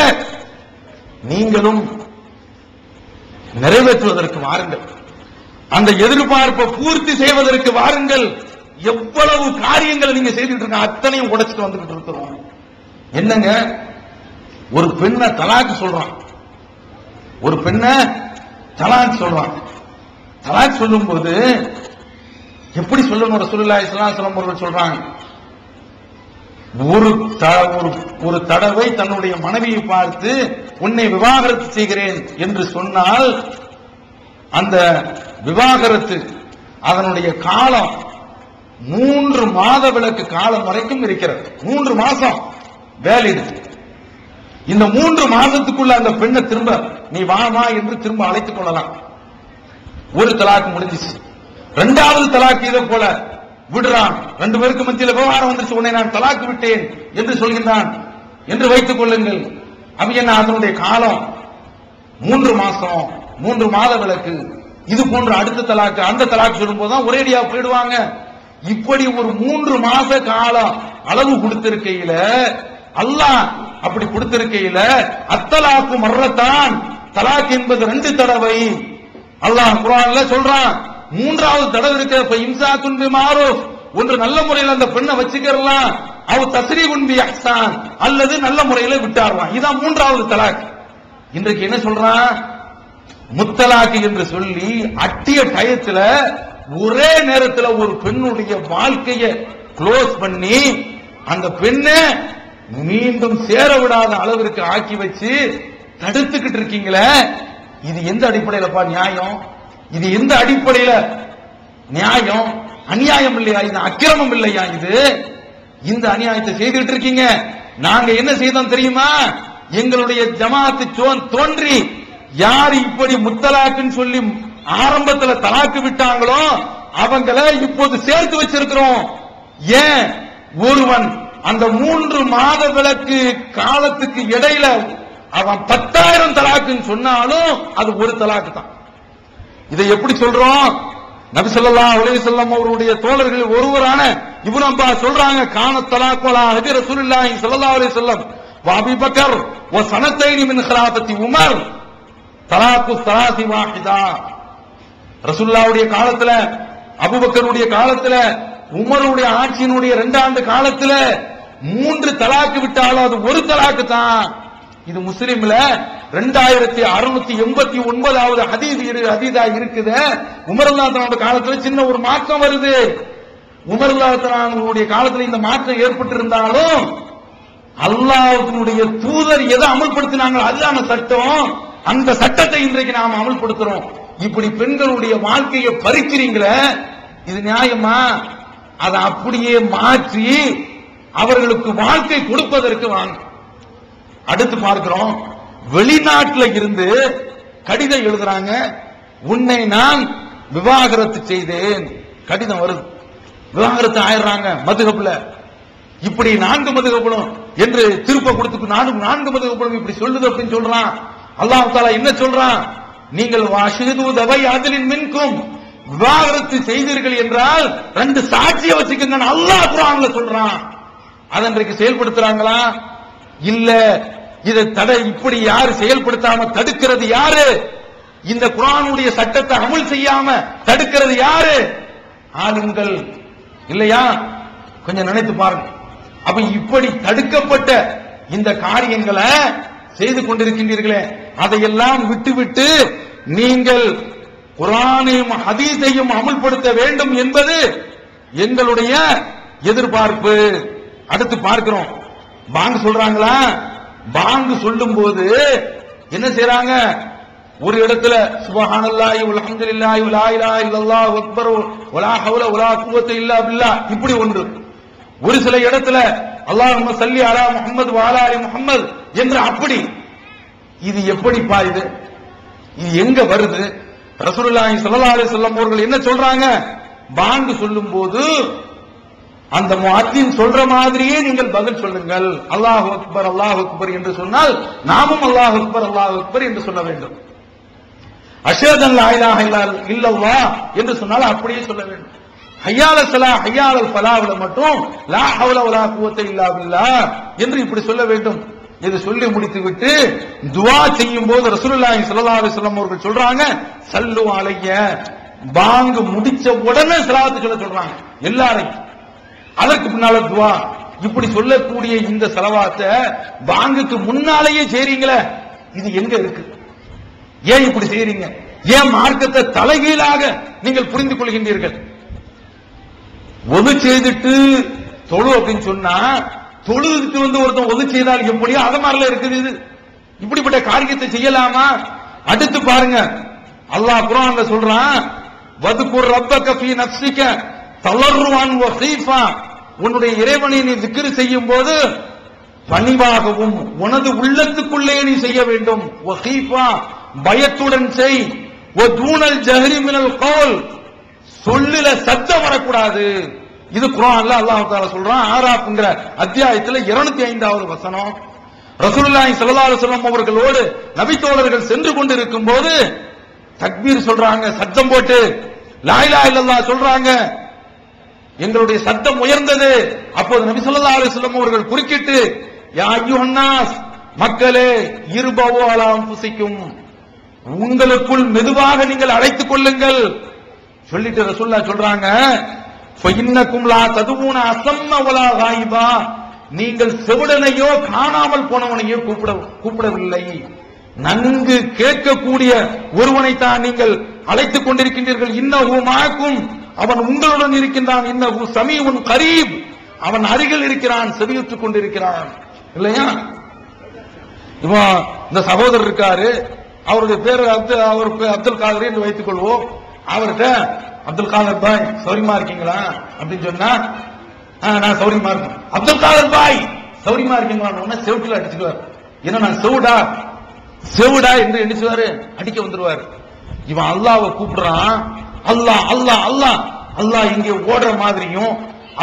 நீங்களும் நிறைவேற்றுவதற்கு வாருங்கள். அந்த எதிர்பார்ப்பை பூர்த்தி செய்வதற்கு வாருங்கள். எவ்வளவு காரியங்களை நீங்க செய்துட்டு இருக்க அத்தனையும் உடைச்சிட்டு வந்துகிட்டு இருக்கிறோம். என்னங்க, ஒரு பெண்ணை தலாக்கு சொல்றான், ஒரு பெண்ணை தலாக் சொல்றான். தலாக் சொல்லும் போது எப்படி சொல்லணும்? ரசூலுல்லாஹி ஸல்லல்லாஹு அலைஹி வஸல்லம் அவர்கள் சொல்றாங்க, ஒரு தடவை தன்னுடைய மனைவியை பார்த்து உன்னை விவாகரத்து செய்கிறேன் என்று சொன்னால் அந்த விவாகரத்து அதனுடைய காலம் 3 மாத விலக்கு காலம் வரைக்கும் இருக்கிறது. 3 மாசம் வேலிட். இந்த 3 மாதத்துக்குள்ள அந்த பெண்ணை திரும்ப நீ வாமா என்று திரும்ப அழைத்துக் கொள்ளலாம். ஒரு தலாக்கு முடிஞ்சிச்சு. 2வது தலாக்கு இதை போல விடுறான். 2 பேருக்கு மத்தியில் விவகாரம் வந்துச்சு. உன்னை நான் தலாக்கு விட்டேன் என்று சொல்கின்றான் என்று வைத்துக் கொள்ளுங்கள். அப்ப என்ன, அதனுடைய காலம் 3 மாசம், 3 மாத விலக்கு. இது போன்ற அடுத்த தலாக்கு அந்த தலாக்கு சொல்லும் போதுதான் ஒரேடியா போயிடுவாங்க. இப்படி ஒரு 3 மாச காலம் அளவு கொடுத்திருக்கையில, அல்லாஹ் அப்படி கொடுத்திருக்கையில அத்தலாக்கு மர்ரத்தான், தலாக் என்பது 2 தடவை. அல்லாஹ் குர்ஆன்ல சொல்றான். 3வது தடவை இருக்க இம்சாக்குன் பிமாரூஃப், ஒன்று நல்ல முறையில் அந்த பெண்ணை வச்சுக்கலாம், அவ தஸ்ரீகுன் பி இஹ்சான், அல்லது நல்ல முறையில விட்டாரலாம். இதான் 3வது தலாக். இன்றைக்கு என்ன சொல்றான்? முத்தலாக்கு என்று சொல்லி அட்டிய டயத்துல ஒரே நேரத்தில் ஒரு பெண்ணுடைய வாழ்க்கையை க்ளோஸ் பண்ணி அந்த பெண்ணை மீண்டும் சேர விடாத அளவிற்கு ஆக்கி வச்சு தடுத்துக்கிட்டு இருக்கீங்களே, இது எந்த அடிப்படையிலப்பா நியாயம்? இது எந்த அடிப்படையில நியாயம்? அநியாயம் இல்லையா? இது அக்கிரமம் இல்லையா? இது இந்த அநியாயத்தை செய்துட்டு இருக்கீங்க. நாங்க என்ன செய்தோம் தெரியுமா? எங்களுடைய ஜமாத்து தோன்றி யார் இப்படி முத்தலாக்குன்னு சொல்லி ஆரம்பத்துல தலாக்கு விட்டாங்களோ அவங்களை இப்போது சேர்த்து வச்சிருக்கிறோம். ஏன்? ஒருவன் அந்த 3 மாத விலக்கு காலத்துக்கு இடையில அவன் 10,000 தலாக்குன்னு சொன்னாலும் அது ஒரு தலாக்கு தான். இதை எப்படி சொல்றோம்? நபி ஸல்லல்லாஹு அலைஹி வஸல்லம் அவருடைய தோழர்கள் ஒருவரான இப்னு அப்பாஸ் சொல்றாங்க, கான தலாக்குலா ஹதி ரசூலுல்லாஹி ஸல்லல்லாஹு அலைஹி வஸல்லம் வ அபூ பக்கர் வ சனத்தைனி மின் খিলাফতি உமர் தலாக்கு ஸலாசி வாஹிதா. ரசூலுல்லாஹ்வுடைய காலத்துல, அபூபக்கருடைய காலத்துல, உமருடைய ஆட்சியினுடைய 2 ஆண்டு காலத்துல 3 தலாக்கு விட்டாலும் அது ஒரு தலாக்கு தான். இது முஸ்லிம்ல 2689வது ஹதீஸா இருக்குது. உமர் ரலியல்லாஹு அன்ஹு காலத்துல சின்ன ஒரு மாற்றம் வருது. உமர் ரலியல்லாஹு அன்ஹுடைய காலத்துல இந்த மாற்றம் ஏற்பட்டிருந்தாலும் அல்லாஹ்வுடைய தூதர் எதை அமல்படுத்தினாங்க அதுதான சட்டம். அந்த சட்டத்தை இன்றைக்கு நாம் அமல்படுத்துறோம். இப்படி பெண்களுடைய வாழ்க்கையை பறிக்கிறீங்களே, இது நியாயமா? அதை அப்படியே மாற்றி அவர்களுக்கு வாழ்க்கை கொடுப்பதற்கு வாங்க. அடுத்து பார்க்கிறோம், வெளிநாட்டில் இருந்து கடிதம் எழுதுறாங்க, உன்னை நான் விவாகரத்து செய்தேன். கடிதம் வருது, விவாகரத்து ஆயிடுறாங்க மதுஹப்ல. இப்படி 4 மதுஹப்களும் என்று திருப்ப கொடுத்து 4 மதுஹப்களும் இப்படி சொல்லுது அப்படின்னு சொல்றான். அல்லாஹ் தஆலா என்ன சொல்றான்? நீங்கள் வாஷிது தவை ஆதலின் மின்கும், விவாகரத்து செய்தீர்கள் என்றால் 2 சாட்சியை வச்சுக்கங்க அல்லாஹ் குர்ஆன்ல சொல்றான். அதை இன்றைக்கு செயல்படுத்துறாங்களா? இல்ல. இதை இப்படி யாரு செயல்படுத்தாம தடுக்கிறது யாரு? இந்த குர்ஆனுடைய சட்டத்தை அமல் செய்யாம தடுக்கிறது யாரு? ஆளுங்கள் இல்லையா? கொஞ்சம் நினைத்து பாருங்க. அப்ப இப்படி தடுக்கப்பட்ட இந்த காரியங்களை செய்து கொண்டிருக்கின்றீர்களே, அதையெல்லாம் விட்டுவிட்டு நீங்கள் குர்ஆனையும் ஹதீஸையும் அமல்படுத்த வேண்டும் என்பது எங்களுடைய எதிர்பார்ப்பு. அடுத்து பார்க்கிறோம், பாங்கு சொல்றாங்களா? பாங்கு சொல்லும் போது என்ன செய்றாங்க? ஒரு இடத்துல சுப்ஹானல்லாஹி வல்ஹம்துலில்லாஹி வலா இலாஹா இல்லல்லாஹு அக்பர் வலா ஹவ்ல வலா குவத்த இல்லா பில்லாஹ் இப்படி ஒன்று. ஒரு சில இடத்துல அல்லாஹும்ம ஸல்லி அலா முஹம்மது வ அலா ஆலி முஹம்மது என்று அப்படி. இது எப்படிப்பா இது எங்க வருது? ரசூலுல்லாஹி ஸல்லல்லாஹு அலைஹி வஸல்லம் அவர்கள் என்ன சொல்றாங்க? பாங்கு சொல்லும்போது அந்த முஅத்தின் சொல்ற மாதிரியே நீங்கள் பதில் சொல்லுங்கள். அல்லாஹு அக்பர் என்று சொன்னால் நாமும் அல்லாஹு அக்பர் என்று சொல்ல வேண்டும். அஷ்ஹது அல்லா இலாஹ இல்லல்லாஹ் என்று சொன்னால் அப்படியே சொல்ல வேண்டும். ஹய்யால ஸலா ஹய்யாலல் ஃபலாஹ்ல மட்டும் லா ஹவ்ல வலா குவத்த இல்லா பில்லாஹ் என்று இப்படி சொல்ல வேண்டும். இது சொல்லி முடித்து விட்டு துஆ செய்யும் போது ரசூலுல்லாஹி ஸல்லல்லாஹு அலைஹி வஸல்லம் அவர்கள் சொல்றாங்க, ஸல்லு அலைய. பாங்கு முடிச்ச உடனே ஸலவாத் சொல்ல சொல்றாங்க எல்லாரையும். அதற்கு பின்னால துஆ. இப்படி சொல்லக்கூடிய இந்த ஸலவாத்தை பாங்குக்கு முன்னாலேயே செய்றீங்களே, இது எங்க இருக்கு? ஏன் இப்படி செய்றீங்க? ஏன் மார்க்கத்தை தலைகீழாக நீங்கள் புரிந்து கொள்கின்றீர்கள்? ஒது செய்துட்டு தொழு அப்படின்னு சொன்னா, தொழுதுட்டு ஒருத்தன் ஒது செய்தால் எப்படியோ அத மாதிரில இருக்குது. இது இப்படிப்பட்ட காரியத்தை செய்யலாமா? அடுத்து பாருங்க, அல்லாஹ் குர்ஆன்ல சொல்றான், வதுகுர் ரப்பக ஃபீ நஃப்ஸிக தலர்ருஅன் வ ஹீஃபா. உன்னுடைய இறைவனை நீ திக்ர் செய்யும் போது பணிவாகவும் உனது உள்ளத்துக்குள்ளே நீ செய்ய வேண்டும். வ ஹீஃபா பயத்துடன் செய். வ தூனல் ஜஹரி மினல் கௌல் சொல்லுல சத்தம் வரக்கூடாது. இது குர்ஆன்ல அல்லாஹ் தஆலா சொல்றான். ஆராப்ங்கற அத்தியாயத்துல 205வது வசனம். ரசூலுல்லாஹி ஸல்லல்லாஹு அலைஹி வஸல்லம் அவர்களோடு நபி தோழர்கள் சென்று கொண்டிருக்கும் போது தக்பீர் சொல்றாங்க, சத்தம் போட்டு லா இலாஹா இல்லல்லாஹ் சொல்றாங்க. எங்களுடைய சத்தம் உயர்ந்தது. அப்போது நபி ஸல்லல்லாஹு அலைஹி வஸல்லம் அவர்கள் குறுக்கிட்டு, யா அய்யுஹன் நாஸ், மக்களே, இர்பவு அலா அன்ஃபுசிக்கும், உங்களுக்குள் மெதுவாக நீங்கள் அழைத்துக் கொள்ளுங்கள் சொல்லிட்டு ரசூலுல்லாஹ் சொல்றாங்க, ஃபஇன்னக்கும் லா ததுவுன அஸம்ம வலா காயிபா, நீங்கள் செவிடனையோ காணாமல் போனவனையோ கூப்பிடவில்லை, நன்கு கேட்கக்கூடிய ஒருவனை தான் நீங்கள் அழைத்துக் கொண்டிருக்கின்றீர்கள். இன்னஹு மாக்கும், அவன் உங்களுடன் இருக்கின்றான். இன்னஹு ஸமீஉன் கரீப், அவன் அருகில் இருக்கிறான், செவியுற்றுக் கொண்டிருக்கிறான். இல்லையா? இவன் இந்த சகோதரர் இருக்காரு, அவருடைய பேரு அவருக்கு அப்துல் காதர் என்று வைத்துக் கொள்வோம். அவர்கிட்ட அப்துல் காதர் பாய் சௌரியமா இருக்கீங்களா அப்படின்னு சொன்னா, நான் சௌரியமா இருக்கேன். அப்துல் காதர் பாய் சௌரியமா இருக்கீங்களா? செவுட்டில் அடிச்சுக்குவார். ஏன்னா நான் செவுடா என்று எண்ணிச்சுவாரு, அடிக்க வந்துருவாரு. இவன் அல்லாஹ்வை கூப்பிடுறான். அல்லாஹ் அல்லாஹ் அல்லாஹ் அல்லாஹ் இங்கே ஓடுற மாதிரியும்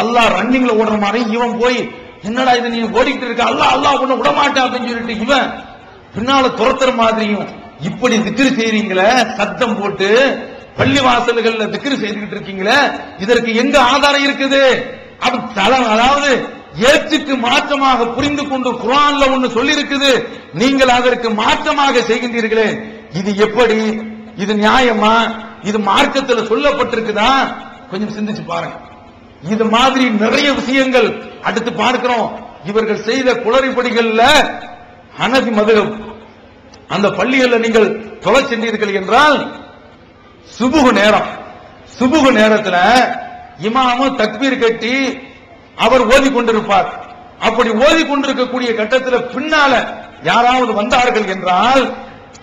அல்லாஹ் ரன்னிங்ல ஓடுற மாதிரியும் இவன் போய், என்னடா இது நீ ஓடிக்கிட்டு இருக்க, அல்லாஹ் அல்லாஹ் ஒண்ணு விடமாட்டா அப்படின்னு சொல்லிட்டு இவன் பின்னால துரத்துற மாதிரியும் இப்படி திக்ரு செய்றீங்களே, சத்தம் போட்டு பள்ளி வாசல்கள்ல திக்ரு செய்துகிட்டு இருக்கீங்களே, இதற்கு எங்க ஆதாரம் இருக்குது? அதாவது ஏற்றுக்கு மாற்றமாக புரிந்து கொண்டு குர்ஆன்ல ஒன்னு சொல்லி இருக்குது, நீங்கள் அதற்கு மாற்றமாக செய்கின்றீர்களே, இது எப்படி? இது நியாயமா? இது மார்க்கத்தில் சொல்லப்பட்டிருக்குதா? கொஞ்சம் சிந்திச்சு பாருங்க. இது மாதிரி நிறைய விஷயங்கள் அடுத்து பார்க்கிறோம். இவர்கள் செய்த குளறுபடிகள்ல ஹனஃபி மதுஹப் அந்த பள்ளிகள்ல நீங்கள் தொலை சென்றீர்கள் என்றால், சுபுகு நேரத்துல இமாமு தக்பீர் கட்டி அவர் ஓதி கொண்டிருப்பார். அப்படி ஓதி கொண்டிருக்கக்கூடிய கட்டத்தில் பின்னால யாராவது வந்தார்கள் என்றால்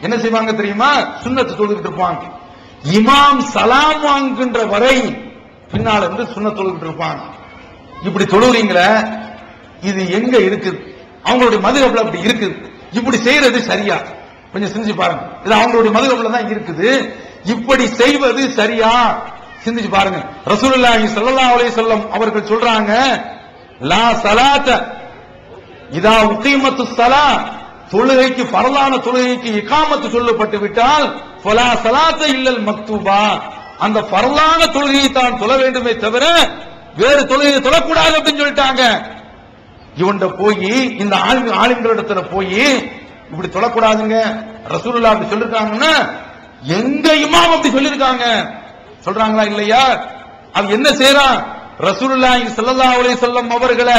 என்ன செய்வாங்க தெரியுமா? சுன்னத்து தொழுகிட்டு இருப்பாங்க. இமாம் சலாம் வாங்குகின்ற வரை பின்னால இருந்து சுன்னத் தொழுகிட்டு இருப்பாங்க. இப்படி தொழுகிறீங்களே, இது எங்க இருக்குது? அவங்களுடைய மதுஹப்ல அப்படி இருக்குது. இப்படி செய்யறது சரியா? கொஞ்சம் சிந்திச்சு பாருங்க. இது அவங்களுடைய மதுஹப்ல தான் இருக்குது. இப்படி செய்வது சரியா? சிந்திச்சு பாருங்க. ரசூலுல்லாஹி ஸல்லல்லாஹு அலைஹி வஸல்லம் அவர்கள் சொல்றாங்க, லா ஸலாத இதா உகீமத்துஸ் ஸலா, தொழுகைக்கு ஃபர்லான தொழுகைக்கு இகாமத்து சொல்லப்பட்டு விட்டால் ஃபலா ஸலாத இல்லல் மக்தூபா, அந்த ஃபர்லான தொழுகையை தான் தொழ வேண்டுமே தவிர வேறு தொழுகையை தொழக்கூடாது அப்படின்னு சொல்லிட்டாங்க. இவன்ட போய் இந்த ஆலிம்களிடத்துல போய் இப்படி தொழக்கூடாதுங்க ரசூலுல்லாஹ் அப்படி சொல்லிருக்காங்கன்னா, எங்க இமாம் அப்படி சொல்லிருக்காங்க சொல்றாங்களா இல்லையா? அவன் என்ன செய்யறான்? ரசூலுல்லாஹி ஸல்லல்லாஹு அலைஹி வஸல்லம் அவர்களை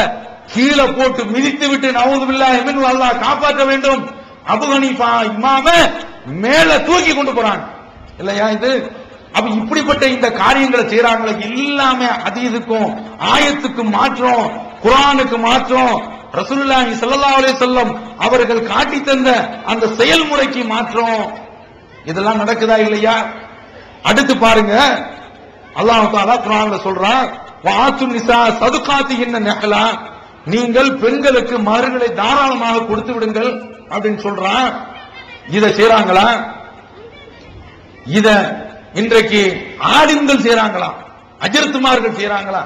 கீழே போட்டு மிதித்து விட்டு நவுது பில்லாஹி மின்ஹு, அல்லாஹ் காப்பாற்ற வேண்டும், அபூ ஹனீஃபா இமாம மேல தூக்கி கொண்டு போறாங்க இல்லையா? இது அப்ப இப்படிப்பட்ட இந்த காரியங்களை செய்யறாங்களே, எல்லாமே ஹதீஸுக்கும் ஆயத்துக்கும் மாற்றம், குர்ஆனுக்கு மாற்றம், ரசூலுல்லாஹி ஸல்லல்லாஹு அலைஹி வஸல்லம் அவர்கள் காட்டி தந்த அந்த செயல்முறைக்கு மாற்றம். இதெல்லாம் நடக்குதா இல்லையா? அடுத்து பாருங்க, அல்லாஹ் தஆலா குர்ஆன்ல சொல்றான், வாத்து நிசா சதுகாத்திஹின்ன நஹ்லா, நீங்கள் பெண்களுக்கு மகர்களை தாராளமாக கொடுத்து விடுங்கள் அப்படின்னு சொல்றான். இத செய்றாங்களா? இத இன்றைக்கு ஆலிம்கள் செய்றாங்களா? அஜர்த்துமார்கள் செய்றாங்களா?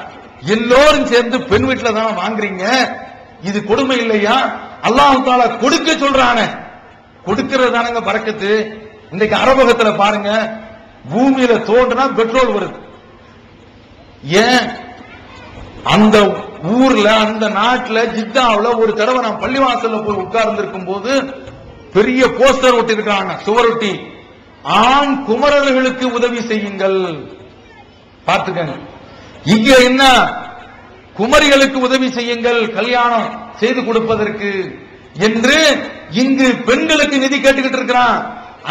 எல்லோரும் சேர்ந்து பெண் வீட்டுல தானே வாங்குறீங்க. இது கொடுமை இல்லையா? அல்லாஹ் தஆலா கொடுக்க சொல்றானே, கொடுக்கிறது தானங்க பரக்கத்து. இன்றைக்கு அரபகத்துல பாருங்க, பூமியில தோண்டினா பெட்ரோல் வருது. ஏன்? அந்த ஊர்ல, அந்த நாட்டுல, ஜித்தாவுல ஒரு தடவை நான் பள்ளிவாசல்ல போய் உட்கார்ந்து இருக்கும் போது பெரிய போஸ்டர் ஒட்டி இருக்காங்க, சுவரொட்டி, ஆண் குமரர்களுக்கு உதவி செய்யுங்கள். பார்த்துக்கங்க, இங்க என்ன, குமரிகளுக்கு உதவி செய்யுங்கள் கல்யாணம் செய்து கொடுப்பதற்கு என்று இங்கு பெண்களுக்கு நிதி கேட்டுக்கிட்டு இருக்கிறான்.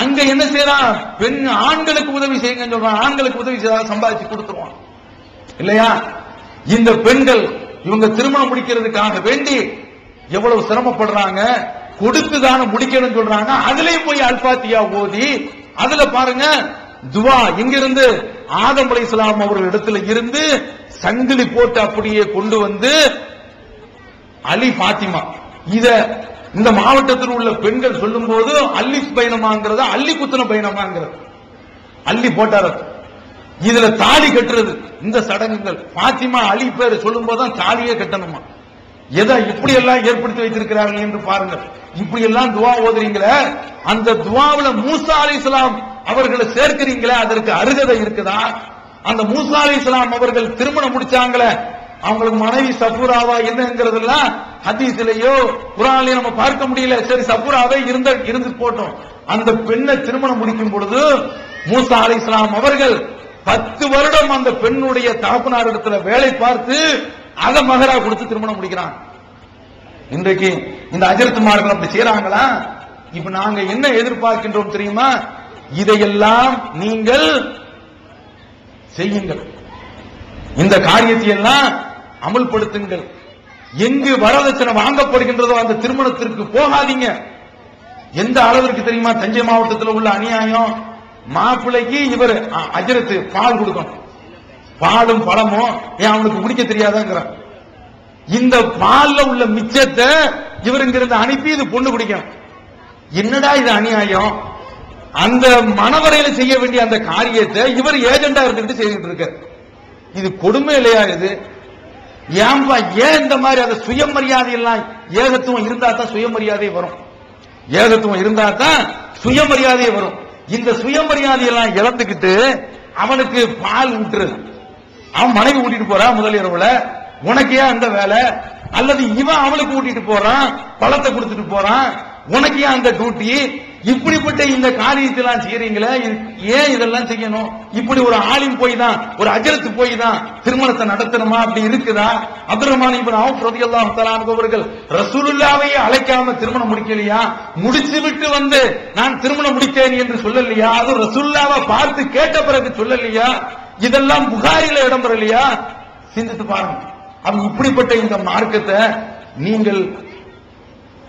அங்க என்ன செய்யறான்? பெண் ஆண்களுக்கு உதவி செய்யுங்கன்னு சொல்றான். ஆண்களுக்கு உதவி செய்ய சம்பாதிச்சு கொடுத்துருவான் இல்லையா? இந்த பெண்கள் இவங்க திருமணம் முடிக்கிறதுக்காக வேண்டி எவ்வளவு சிரமப்படுறாங்க, கொடுத்துதான முடிக்கணும்னு சொல்றாங்க. அதுலயும் போய் அல்பாத்தியா ஓதி, அதுல பாருங்க துவா எங்கிருந்து, ஆதம் அலைஹிஸ்ஸலாம் அவர்கள் இடத்துல இருந்து சங்கிலி போட்டு அப்படியே கொண்டு வந்து அலி பாத்திமா, இத இந்த மாவட்டத்தில் உள்ள பெண்கள் சொல்லும் போது அள்ளி பயணமாங்கிறது, அள்ளி குத்துன பயணமாங்கிறது, அள்ளி போட்டார். இதுல தாலி கட்டுறது, இந்த சடங்குகள் பாத்திமா அலி பேர் சொல்லும் போதுதான் தாலியே கட்டணுமா. எதை இப்படி எல்லாம் ஏற்படுத்தி வைத்திருக்கிறார்கள் என்று பாருங்கள். இப்படி எல்லாம் துவா ஓதுறீங்களே, அந்த துவாவுல மூசா அலைஹிஸ்ஸலாம் அவர்களை சேர்க்கிறீங்களே, அதற்கு அருகதை இருக்குதா? அந்த மூசா அலைஹிஸ்ஸலாம் அவர்கள் திருமணம் முடிச்சாங்களே, அவங்களுக்கு மனைவி சஃபூராவா என்னங்கிறதெல்லாம் ஹதீஸிலேயோ குர்ஆன்லயோ நம்ம பார்க்க முடியல. சரி, சஃபூராவே இருந்து போட்டோம். அந்த பெண்ணை திருமணம் முடிக்கும் பொழுது மூசா அலைஹிஸ்ஸலாம் அவர்கள் 10 வருடம் அந்த பெண்ணுடைய தகப்பனார் இடத்துல வேலை பார்த்து அதை மகரா கொடுத்து திருமணம் முடிக்கிறாங்க. இன்றைக்கு இந்த அஜர்த்துமார்கள் அப்படி செய்றாங்களா? இப்ப நாங்க என்ன எதிர்பார்க்கின்றோம் தெரியுமா? இதையெல்லாம் நீங்கள் செய்யுங்கள், இந்த காரியத்தை எல்லாம் அமல்படுத்துங்கள். எங்கு வரதட்சணை வாங்கப்படுகின்றதோ அந்த திருமணத்திற்கு போகாதீங்க. எந்த அளவிற்கு தெரியுமா? தஞ்சை மாவட்டத்தில் உள்ள அநியாயம், மாப்பிள்ளைக்கு இவர் அஜரத்து பால் கொடுக்கணும், பாலும் பழமும் ஏன் அவனுக்கு குடிக்க தெரியாதாங்கிறான். இந்த பால்ல உள்ள மிச்சத்தை இவர் இங்கிருந்து அனுப்பி இது பொண்ணு குடிக்கணும். என்னடா இது அநியாயம்? அந்த மணவரையில செய்ய வேண்டிய அந்த காரியத்தை இவர் ஏஜெண்டா இருந்துகிட்டு செய்துட்டு இருக்க, இது கொடுமை இல்லையா? இது ஏன்பா? ஏன் இந்த மாதிரி அந்த சுயமரியாதை எல்லாம், ஏகத்துவம் இருந்தா தான் சுயமரியாதை வரும், ஏகத்துவம் இருந்தா தான் சுயமரியாதை வரும். இந்த சுயமரியாதை எல்லாம் இழந்துகிட்டு அவனுக்கு பால் ஊட்டுறது, அவன் மனைவி ஊட்டிட்டு போறான் முதல் இரவுல, உனக்கு ஏன் அந்த வேலை? அல்லது இவன் அவளுக்கு ஊட்டிட்டு போறான், பழத்தை கொடுத்துட்டு போறான், உனக்கு ஏன் அந்த டியூட்டி? இப்படிப்பட்ட இந்த காரியத்தெல்லாம் செய்யறீங்களே, ஏன் இதெல்லாம் செய்யணும்? இப்படி ஒரு ஆலிம் போய் தான், ஒரு அஜரத்து போய் தான் திருமணத்தை நடத்தணுமா? அப்படி இருக்குதா? அப்துர் ரஹ்மான் இப்னு அவுஃப் ரலியல்லாஹு தஆலா அன்ஹு அவர்கள் ரசூலுல்லாஹ்வையே அழைக்காம திருமணம் முடிக்கலையா? முடிச்சு விட்டு வந்து நான் திருமணம் முடித்தேன் என்று சொல்லலையா? அது ரசூலுல்லாஹ்வை பார்த்து கேட்ட பிறகு சொல்லலையா? இதெல்லாம் புகாரில இடம்பெறலையா? சிந்தித்து பாருங்க. அப்ப இப்படிப்பட்ட இந்த மார்க்கத்தை நீங்கள்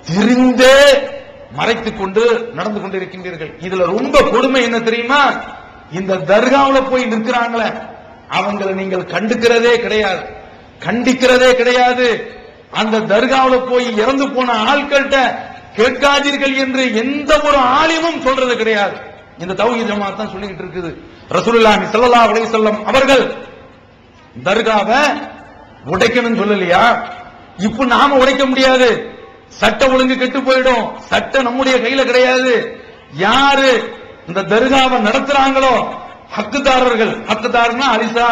தெரிந்தே மறைத்துக் கொண்டு நடந்து கொண்டிருக்கின்றீர்கள். இதுல ரொம்ப கொடுமை என்ன தெரியுமா? இந்த தர்காவுல போய் நிற்கிறாங்களே, அவங்களை நீங்கள் கண்டுக்கிறதே கிடையாது, கண்டிக்கிறதே கிடையாது. அந்த தர்காவுல போய் இறந்து போன ஆட்கள்கிட்ட கேட்காதீர்கள் என்று எந்த ஒரு ஆலிமும் சொல்றது கிடையாது. இந்த தௌஹீத் ஜமாத் தான் சொல்லிட்டு இருக்குது. ரசூலுல்லாஹி ஸல்லல்லாஹு அலைஹி வஸல்லம் அவர்கள் தர்காவை உடைக்கணும்னு சொல்லலையா? இப்ப நாம உடைக்க முடியாது, சட்ட ஒழுங்கு கெட்டு போயிடும், சட்டம் நம்முடைய கையில கிடையாது. யாரு இந்த தர்காவை நடத்துறாங்களோ ஹக்குதாரர்கள், ஹக்குதாரனா அலிசா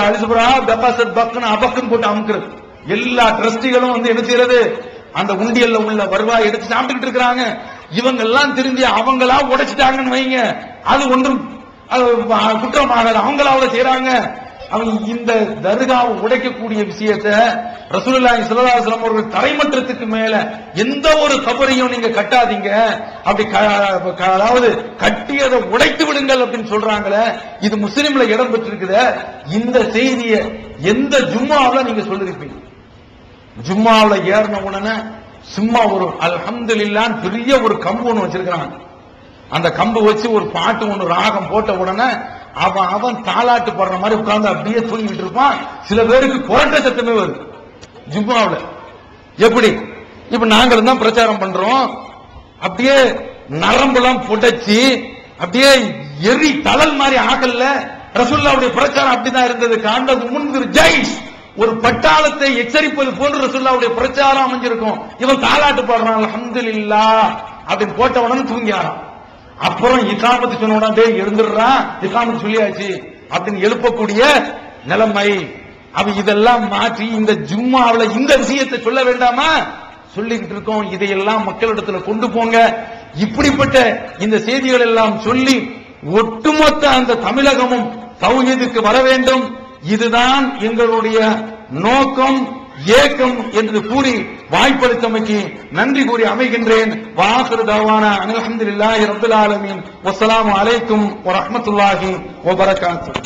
அலிசுபரா டெபாசிட் பக்குன்னு அபக்குன்னு போட்டு அமுக்குறது. எல்லா ட்ரஸ்டிகளும் வந்து என்ன செய்யறது? அந்த உண்டியல்ல உள்ள வருவாய் எடுத்து சாப்பிட்டுக்கிட்டு இருக்கிறாங்க. இவங்க எல்லாம் திரும்பி அவங்களா உடைச்சிட்டாங்கன்னு வைங்க, அது ஒன்றும் குற்றமாகாது, அவங்களாவது செய்யறாங்க. அவங்க இந்த தர்காவை உடைக்கக்கூடிய விஷயத்தை ரசூலுல்லாஹி ஸல்லல்லாஹு அலைஹி வஸல்லம் அவர்கள் தரைமட்டத்துக்கு மேல எந்த ஒரு கபரையும் நீங்க கட்டாதீங்க, அப்படி அதாவது கட்டியதை உடைத்து விடுங்கள் அப்படின்னு சொல்றாங்களே, இது முஸ்லிம்ல இடம் பெற்றிருக்குது. இந்த செய்தியை எந்த ஜும்மாவுல நீங்க சொல்லிருப்பீங்க? ஜும்மாவுல ஏறின உடனே சும்மா ஒரு அல்ஹம்துலில்லாஹ் பெரிய ஒரு கம்பு ஒன்று வச்சிருக்காங்க, அந்த கம்பு வச்சு ஒரு பாட்டு ஒண்ணு ராகம் போட்ட உடனே அவன் தாலாட்டு போடுற மாதிரி உட்கார்ந்து அப்படியே தூங்கிட்டு இருப்பான். சில பேருக்கு குரட்ட சத்தமே வருது ஜும்மாவுல. எப்படி இப்ப நாங்களும் தான் பிரச்சாரம் பண்றோம், அப்படியே நரம்பெல்லாம் புடைச்சி அப்படியே எரி தளல் மாதிரி ஆகல. ரசூலுல்லாஹ்வுடைய பிரச்சாரம் அப்படிதான் இருந்தது. காண்டது முன்திரு ஜெய்ஷ், ஒரு பட்டாளத்தை எச்சரிப்பது போன்று ரசூலுல்லாஹ்வுடைய பிரச்சாரம் அமைஞ்சிருக்கும். இவன் தாலாட்டு பாடுறான் அல்ஹம்துலில்லாஹ் அப்படின்னு போட்ட உடனே தூங்கியாராம். அப்புறம் இகாமத்து சொன்ன உடனே எழுந்துடுறா, இகாமத்து சொல்லியாச்சு அப்படின்னு எழுப்பக்கூடிய நிலைமை. அவ இதெல்லாம் மாற்றி இந்த ஜும்மாவுல இந்த விஷயத்தை சொல்ல வேண்டாமா? சொல்லிக்கிட்டு இருக்கோம். இதையெல்லாம் மக்களிடத்துல கொண்டு போங்க. இப்படிப்பட்ட இந்த செய்திகள் எல்லாம் சொல்லி ஒட்டுமொத்த அந்த தமிழகமும் தௌஹீதுக்கு வர வேண்டும். இதுதான் எங்களுடைய நோக்கம், ஏக்கம் என்று கூறி வாய்ப்பளித்தமைக்கு நன்றி கூறி அமைகின்றேன். வாஹிரு தஅவானா அல்ஹம்துலில்லாஹி ரப்பில் ஆலமீன். வஸ்ஸலாமு அலைக்கும் வரஹ்மத்துல்லாஹி வபரகாத்துஹு.